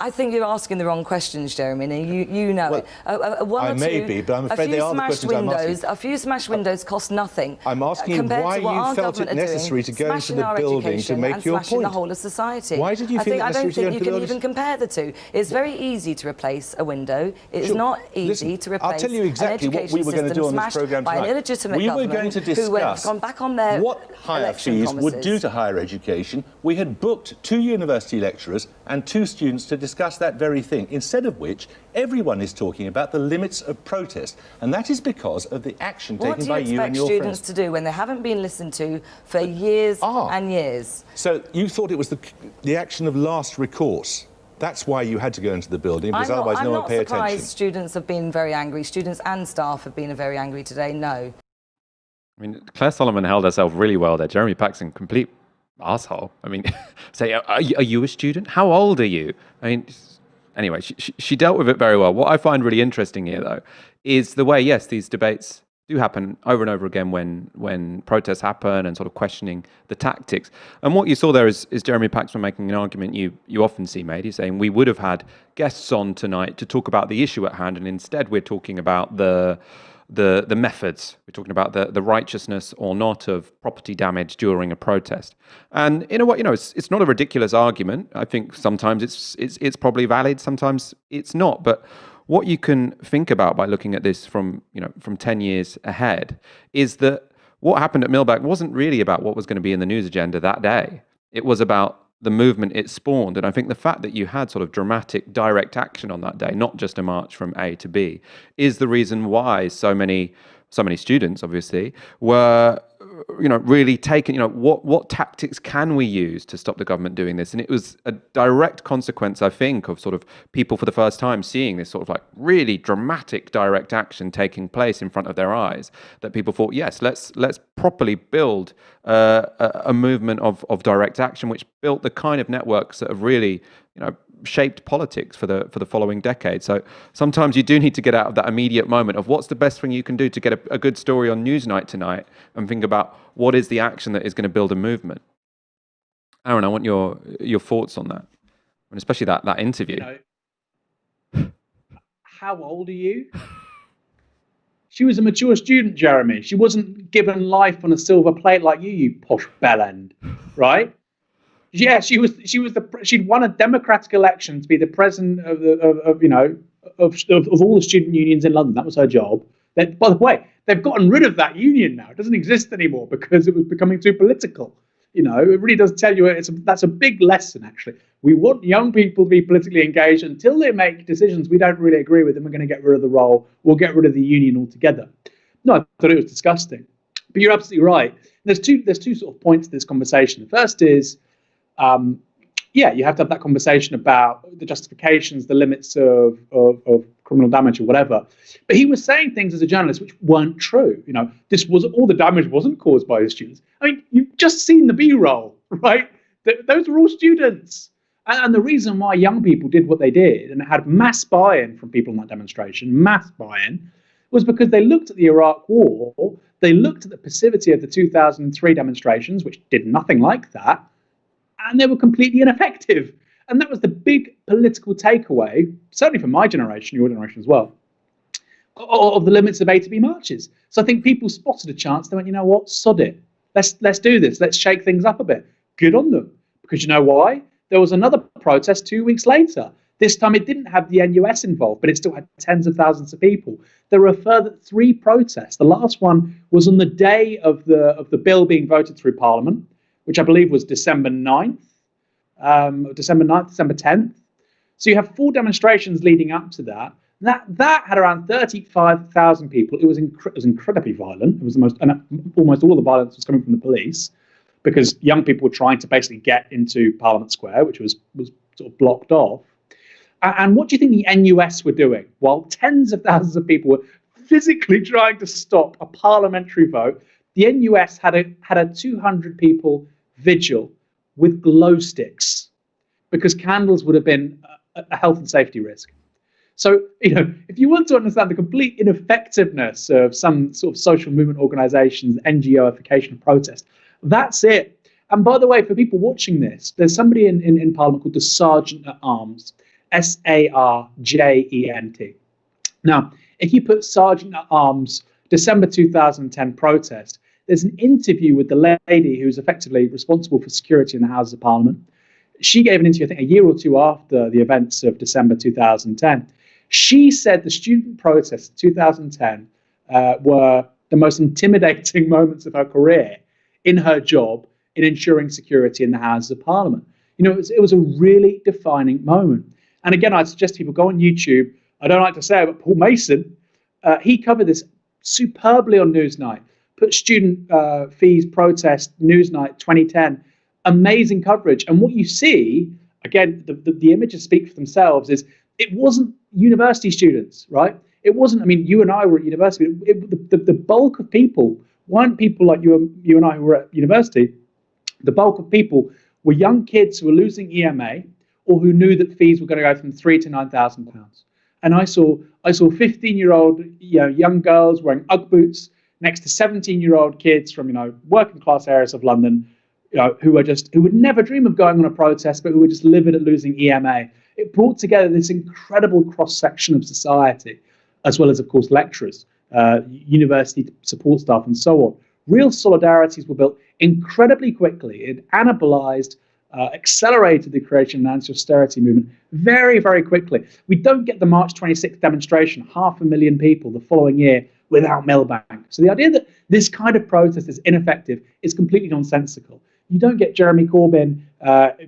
[SPEAKER 11] I think you're asking the wrong questions, Jeremy, and you know it.
[SPEAKER 10] I may be, but I'm afraid they are the questions I'm asking.
[SPEAKER 11] A few smashed windows cost nothing.
[SPEAKER 10] I'm asking why you felt it necessary to go into the building to make your point.
[SPEAKER 11] The whole of society.
[SPEAKER 10] Why did you feel it necessary to go into the building?
[SPEAKER 11] I don't think you can even compare the two. It's very easy to replace a window. It is not easy to replace
[SPEAKER 10] I'll tell you exactly what we were going to do on this programme tonight.
[SPEAKER 11] By an illegitimate government
[SPEAKER 10] we were going to discuss
[SPEAKER 11] gone back on their
[SPEAKER 10] what higher fees would do to higher education. We had booked 2 university lecturers and 2 students to discuss that very thing, instead of which everyone is talking about the limits of protest. And that is because of the action taken by you and your friends.
[SPEAKER 11] What do you expect students to do when they haven't been listened to for years and years?
[SPEAKER 10] So you thought it was the action of last recourse. That's why you had to go into the building, because otherwise no one would pay attention.
[SPEAKER 11] I'm not surprised students have been very angry. Students and staff have been very angry today, no.
[SPEAKER 1] I mean, Claire Solomon held herself really well there. Jeremy Paxson, complete arsehole. I mean, say, are you a student? How old are you? I mean, anyway, she dealt with it very well. What I find really interesting here, though, is the way, yes, these debates do happen over and over again when protests happen and sort of questioning the tactics. And what you saw there is Jeremy Paxman making an argument you often see made. He's saying we would have had guests on tonight to talk about the issue at hand, and instead we're talking about the methods. We're talking about the righteousness or not of property damage during a protest. And in a way, it's not a ridiculous argument. I think sometimes it's probably valid, sometimes it's not. But what you can think about by looking at this from 10 years ahead is that what happened at Millbank wasn't really about what was going to be in the news agenda that day. It was about the movement it spawned. And I think the fact that you had sort of dramatic direct action on that day, not just a march from A to B, is the reason why so many students, obviously, were really taken, what tactics can we use to stop the government doing this? And it was a direct consequence, I think, of sort of people for the first time seeing this sort of like really dramatic direct action taking place in front of their eyes, that people thought, yes, let's properly build a movement of direct action, which built the kind of networks that have really, shaped politics for the following decade. So sometimes you do need to get out of that immediate moment of what's the best thing you can do to get a good story on Newsnight tonight, and think about what is the action that is going to build a movement. Aaron, I want your thoughts on that, and especially that interview.
[SPEAKER 4] How old are you? She was a mature student, Jeremy. She wasn't given life on a silver plate like you posh bellend, right? Yeah, she'd won a democratic election to be the president of all the student unions in London. That was her job. By the way, they've gotten rid of that union now. It doesn't exist anymore because it was becoming too political. It really does tell you that's a big lesson, actually. We want young people to be politically engaged. Until they make decisions we don't really agree with, and we're going to get rid of the role. We'll get rid of the union altogether. No, I thought it was disgusting. But you're absolutely right. There's two sort of points to this conversation. The first is, you have to have that conversation about the justifications, the limits of criminal damage or whatever. But he was saying things as a journalist which weren't true. All the damage wasn't caused by the students. I mean, you've just seen the B-roll, right? Those were all students. And the reason why young people did what they did and had mass buy-in from people in that demonstration, mass buy-in, was because they looked at the Iraq War, they looked at the passivity of the 2003 demonstrations, which did nothing like that, and they were completely ineffective. And that was the big political takeaway, certainly from my generation, your generation as well, of the limits of A to B marches. So I think people spotted a chance. They went, you know what, sod it. Let's do this. Let's shake things up a bit. Good on them. Because you know why? There was another protest 2 weeks later. This time it didn't have the NUS involved, but it still had tens of thousands of people. There were a further 3 protests. The last one was on the day of the bill being voted through Parliament, which I believe was December 9th, December 10th. So you have 4 demonstrations leading up to that. That had around 35,000 people. It was incredibly violent. It was almost all of the violence was coming from the police, because young people were trying to basically get into Parliament Square, which was sort of blocked off. And what do you think the NUS were doing? While tens of thousands of people were physically trying to stop a parliamentary vote, the NUS had a 200 people vigil with glow sticks, because candles would have been a health and safety risk. So, if you want to understand the complete ineffectiveness of some sort of social movement organizations, NGOification of protest, that's it. And by the way, for people watching this, there's somebody in Parliament called the Sergeant at Arms, Sargent. Now, if you put Sergeant at Arms December 2010 protest, there's an interview with the lady who's effectively responsible for security in the Houses of Parliament. She gave an interview, I think, a year or two after the events of December 2010. She said the student protests of 2010 were the most intimidating moments of her career in her job in ensuring security in the Houses of Parliament. It was a really defining moment. And again, I'd suggest people go on YouTube. I don't like to say it, but Paul Mason, he covered this superbly on Newsnight. Put student fees protest, Newsnight 2010, amazing coverage. And what you see, again, the images speak for themselves, is it wasn't university students, right? It wasn't, you and I were at university. The bulk of people weren't people like you and I who were at university. The bulk of people were young kids who were losing EMA or who knew that fees were going to go from £3,000 to £9,000. And I saw 15-year-old young girls wearing Ugg boots next to 17-year-old kids from working class areas of London, who would never dream of going on a protest, but who were just livid at losing EMA. It brought together this incredible cross-section of society, as well as, of course, lecturers, university support staff, and so on. Real solidarities were built incredibly quickly. It anabolized, accelerated the creation of an anti-austerity movement very, very quickly. We don't get the March 26th demonstration, 500,000 people the following year, without Millbank. So the idea that this kind of protest is ineffective is completely nonsensical. You don't get Jeremy Corbyn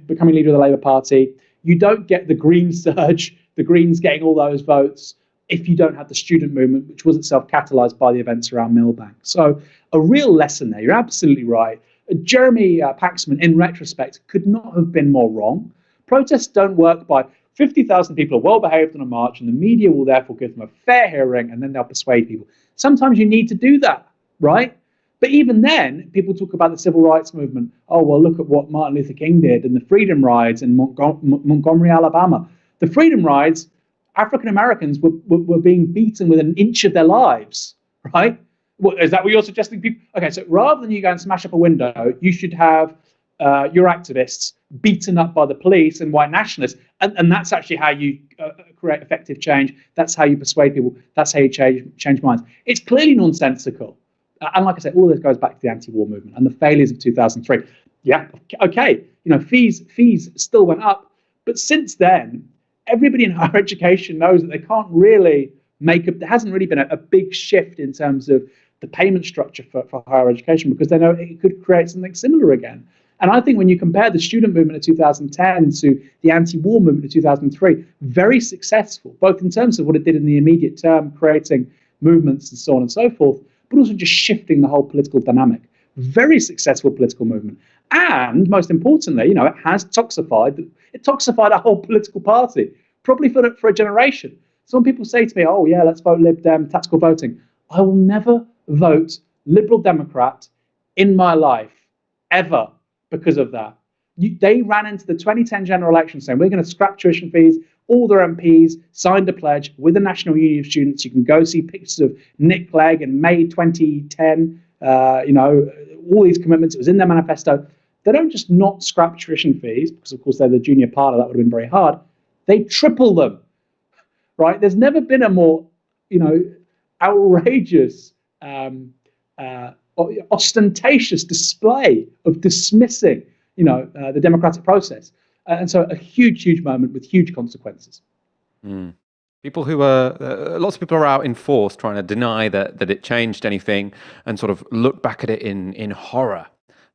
[SPEAKER 4] becoming leader of the Labour Party. You don't get the Green surge, the Greens getting all those votes, if you don't have the student movement, which was itself catalysed by the events around Millbank. So a real lesson there. You're absolutely right. Jeremy Paxman, in retrospect, could not have been more wrong. Protests don't work by 50,000 people are well behaved on a march, and the media will therefore give them a fair hearing, and then they'll persuade people. Sometimes you need to do that, right? But even then, people talk about the civil rights movement. Oh, well, look at what Martin Luther King did and the freedom rides in Montgomery, Alabama. The freedom rides, African Americans were being beaten within an inch of their lives, right? Is that what you're suggesting? People? Okay, so rather than you go and smash up a window, you should have your activists beaten up by the police and white nationalists. And that's actually how you create effective change. That's how you persuade people. That's how you change minds. It's clearly nonsensical. And like I said, all this goes back to the anti-war movement and the failures of 2003. Yeah, okay, fees still went up. But since then, everybody in higher education knows that they can't really there hasn't really been a big shift in terms of the payment structure for higher education, because they know it could create something similar again. And I think when you compare the student movement of 2010 to the anti-war movement of 2003, very successful, both in terms of what it did in the immediate term, creating movements and so on and so forth, but also just shifting the whole political dynamic. Very successful political movement. And most importantly, it has toxified a whole political party, probably for a generation. Some people say to me, oh yeah, let's vote Lib Dem, tactical voting. I will never vote Liberal Democrat in my life, ever, because of that. They ran into the 2010 general election saying, we're going to scrap tuition fees. All their MPs signed a pledge with the National Union of Students. You can go see pictures of Nick Clegg in May 2010, all these commitments. It was in their manifesto. They don't just not scrap tuition fees, because of course they're the junior partner, that would have been very hard. They triple them, right? There's never been a more, outrageous, ostentatious display of dismissing, the democratic process. And so a huge moment with huge consequences.
[SPEAKER 1] People who are, lots of people are out in force trying to deny that it changed anything and sort of look back at it in horror.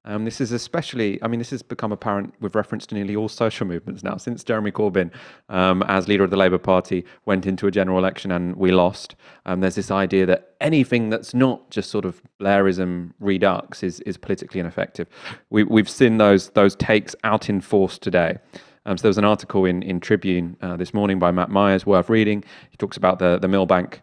[SPEAKER 1] This is especially, this has become apparent with reference to nearly all social movements now. Since Jeremy Corbyn, as leader of the Labour Party, went into a general election and we lost, there's this idea that anything that's not just sort of Blairism redux is politically ineffective. We've seen those takes out in force today. So there was an article in Tribune this morning by Matt Myers, worth reading. He talks about the Millbank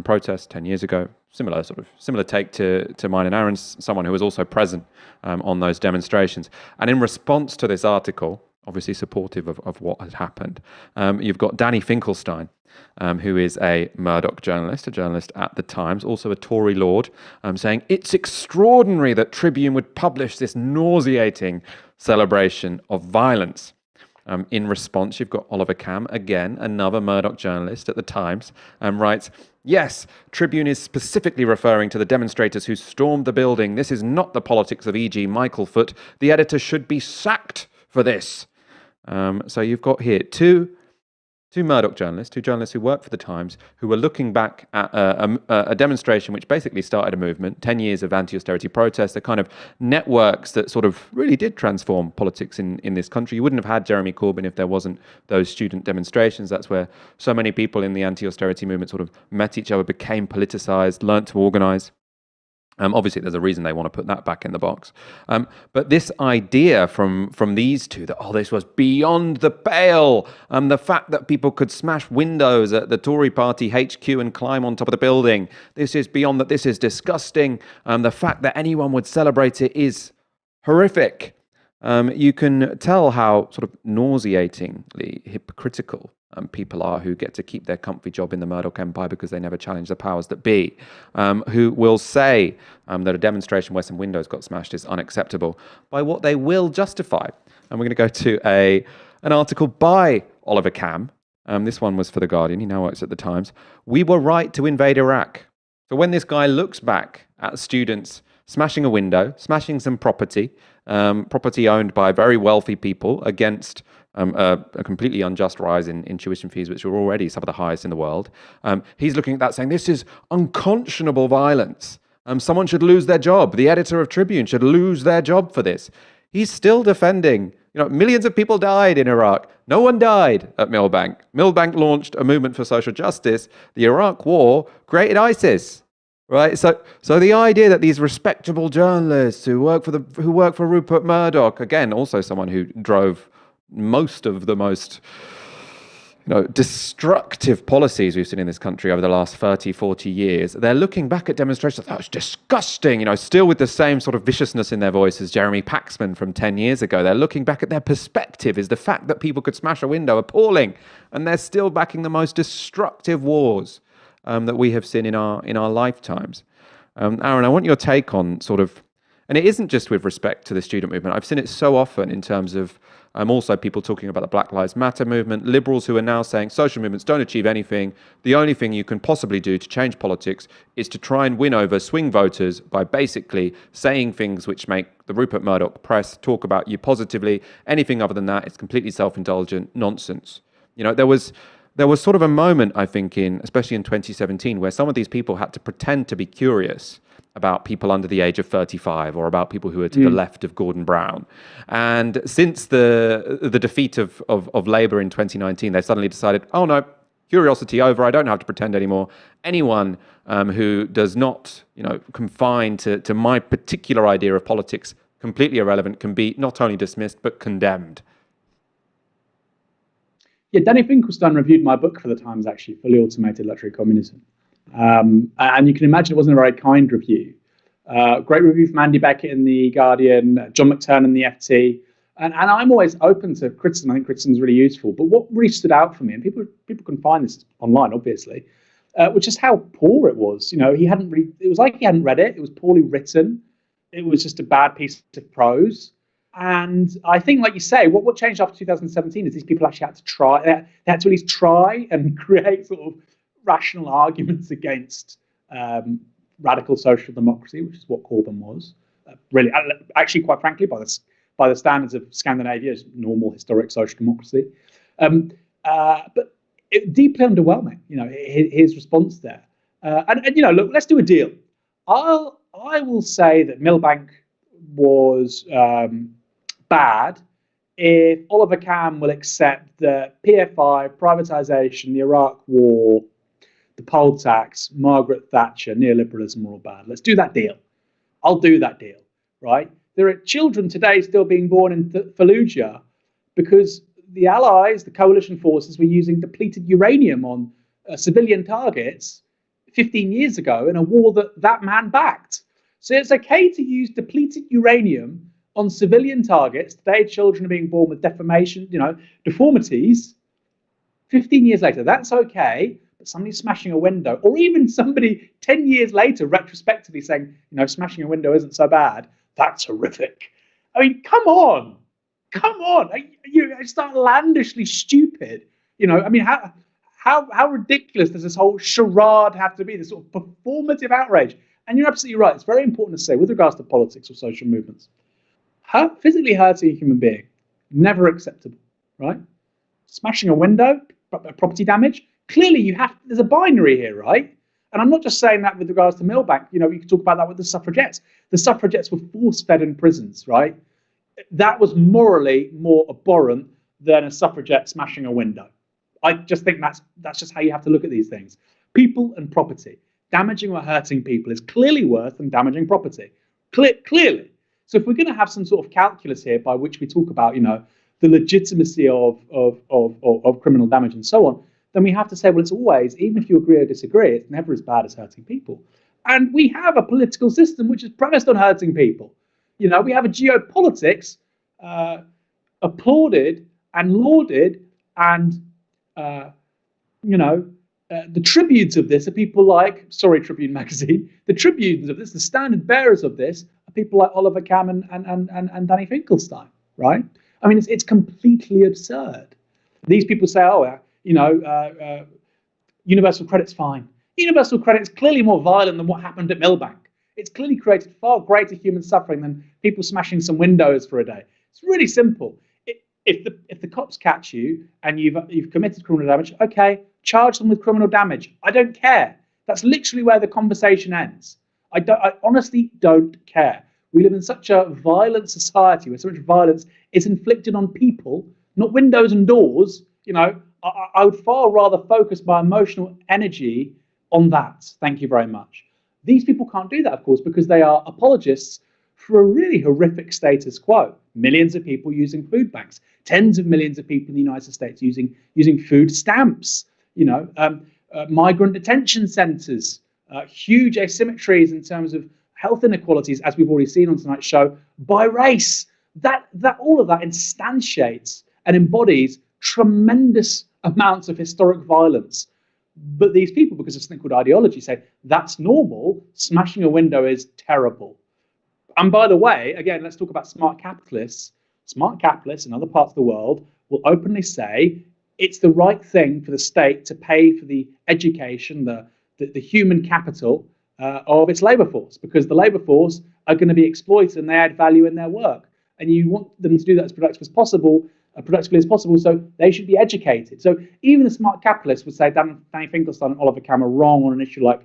[SPEAKER 1] protest 10 years ago. Similar take to mine and Aaron's, someone who was also present on those demonstrations. And in response to this article, obviously supportive of what had happened, you've got Danny Finkelstein, who is a Murdoch journalist, a journalist at the Times, also a Tory lord, saying it's extraordinary that Tribune would publish this nauseating celebration of violence. In response, you've got Oliver Cam, again, another Murdoch journalist at the Times, writes, yes, Tribune is specifically referring to the demonstrators who stormed the building. This is not the politics of E.G. Michael Foot. The editor should be sacked for this. So you've got here two two Murdoch journalists, two journalists who worked for the Times, who were looking back at a demonstration which basically started a movement, 10 years of anti-austerity protests, the kind of networks that sort of really did transform politics in this country. You wouldn't have had Jeremy Corbyn if there wasn't those student demonstrations. That's where so many people in the anti-austerity movement sort of met each other, became politicised, learnt to organise. Obviously, there's a reason they want to put that back in the box. But this idea from these two that, this was beyond the pale, the fact that people could smash windows at the Tory party HQ and climb on top of the building, this is beyond that, this is disgusting. The fact that anyone would celebrate it is horrific. You can tell how sort of nauseatingly hypocritical people are who get to keep their comfy job in the Murdoch empire because they never challenge the powers that be, who will say that a demonstration where some windows got smashed is unacceptable by what they will justify. And we're going to go to an article by Oliver Cam. This one was for The Guardian. He now works at The Times. We were right to invade Iraq. So when this guy looks back at students smashing a window, smashing some property owned by very wealthy people against a completely unjust rise in tuition fees, which were already some of the highest in the world. He's looking at that saying, this is unconscionable violence. Someone should lose their job. The editor of Tribune should lose their job for this. He's still defending, millions of people died in Iraq. No one died at Millbank. Millbank launched a movement for social justice. The Iraq war created ISIS. Right, so the idea that these respectable journalists who work for Rupert Murdoch, again, also someone who drove most of the most destructive policies we've seen in this country over the last 30, 40 years, they're looking back at demonstrations, that was disgusting, still with the same sort of viciousness in their voice as Jeremy Paxman from 10 years ago. They're looking back at their perspective. Is the fact that people could smash a window appalling? And they're still backing the most destructive wars that we have seen in our lifetimes. Aaron, I want your take on sort of, and it isn't just with respect to the student movement. I've seen it so often in terms of also people talking about the Black Lives Matter movement, liberals who are now saying social movements don't achieve anything. The only thing you can possibly do to change politics is to try and win over swing voters by basically saying things which make the Rupert Murdoch press talk about you positively. Anything other than that is completely self-indulgent nonsense. There was sort of a moment, I think, especially in 2017, where some of these people had to pretend to be curious about people under the age of 35 or about people who are to the left of Gordon Brown. And since the defeat of Labour in 2019, they suddenly decided, oh no, curiosity over, I don't have to pretend anymore. Anyone who does not confine to my particular idea of politics, completely irrelevant, can be not only dismissed, but condemned.
[SPEAKER 4] Yeah, Danny Finkelstein reviewed my book for The Times, actually, Fully Automated Luxury Communism. And you can imagine it wasn't a very kind review. Great review from Andy Beckett in The Guardian, John McTurnan in the FT. And I'm always open to criticism. I think criticism is really useful. But what really stood out for me, and people can find this online, obviously, which is how poor it was. It was like he hadn't read it. It was poorly written. It was just a bad piece of prose. And I think, like you say, what changed after 2017 is these people actually had to try. They had to at least try and create sort of rational arguments against radical social democracy, which is what Corbyn was. Really, actually, quite frankly, by the standards of Scandinavia, it's normal historic social democracy. But it deeply underwhelming. His response there. And look, let's do a deal. I will say that Millbank was bad if Oliver Cam will accept that PFI, privatisation, the Iraq war, the poll tax, Margaret Thatcher, neoliberalism are all bad. Let's do that deal. I'll do that deal, right? There are children today still being born in Fallujah because the Allies, the coalition forces, were using depleted uranium on civilian targets 15 years ago in a war that man backed. So it's okay to use depleted uranium on civilian targets. Today, children are being born with deformities. 15 years later, that's okay. But somebody smashing a window, or even somebody 10 years later, retrospectively saying, smashing a window isn't so bad, that's horrific. I mean, come on. It's outlandishly stupid. How ridiculous does this whole charade have to be? This sort of performative outrage. And you're absolutely right. It's very important to say, with regards to politics or social movements, physically hurting a human being, never acceptable, right? Smashing a window, property damage. Clearly, there's a binary here, right? And I'm not just saying that with regards to Millbank. You know, you can talk about that with the suffragettes. The suffragettes were force-fed in prisons, right? That was morally more abhorrent than a suffragette smashing a window. I just think that's just how you have to look at these things. People and property. Damaging or hurting people is clearly worse than damaging property. Clearly. So if we're going to have some sort of calculus here by which we talk about, you know, the legitimacy of criminal damage and so on, then we have to say, well, it's always, even if you agree or disagree, it's never as bad as hurting people. And we have a political system which is premised on hurting people. You know, we have a geopolitics applauded and lauded, and the tribunes of this are people like, sorry, Tribune magazine, the tribunes of this, the standard bearers of this are people like Oliver Cam and Danny Finkelstein, right? I mean, it's completely absurd. These people say, universal credit's fine. Universal credit is clearly more violent than what happened at Millbank. It's clearly created far greater human suffering than people smashing some windows for a day. It's really simple. If the cops catch you and you've committed criminal damage, okay, charge them with criminal damage. I don't care. That's literally where the conversation ends. I honestly don't care. We live in such a violent society where so much violence is inflicted on people, not windows and doors. You know, I would far rather focus my emotional energy on that. Thank you very much. These people can't do that, of course, because they are apologists for a really horrific status quo. Millions of people using food banks, tens of millions of people in the United States using food stamps, migrant detention centres, huge asymmetries in terms of health inequalities, as we've already seen on tonight's show, by race. That all of that instantiates and embodies tremendous amounts of historic violence. But these people, because of something called ideology, say that's normal. Smashing a window is terrible. And by the way, again, let's talk about smart capitalists. Smart capitalists in other parts of the world will openly say it's the right thing for the state to pay for the education, the human capital of its labour force, because the labour force are going to be exploited and they add value in their work. And you want them to do that as productively as possible, so they should be educated. So even the smart capitalists would say Danny Finkelstein and Oliver Cam are wrong on an issue like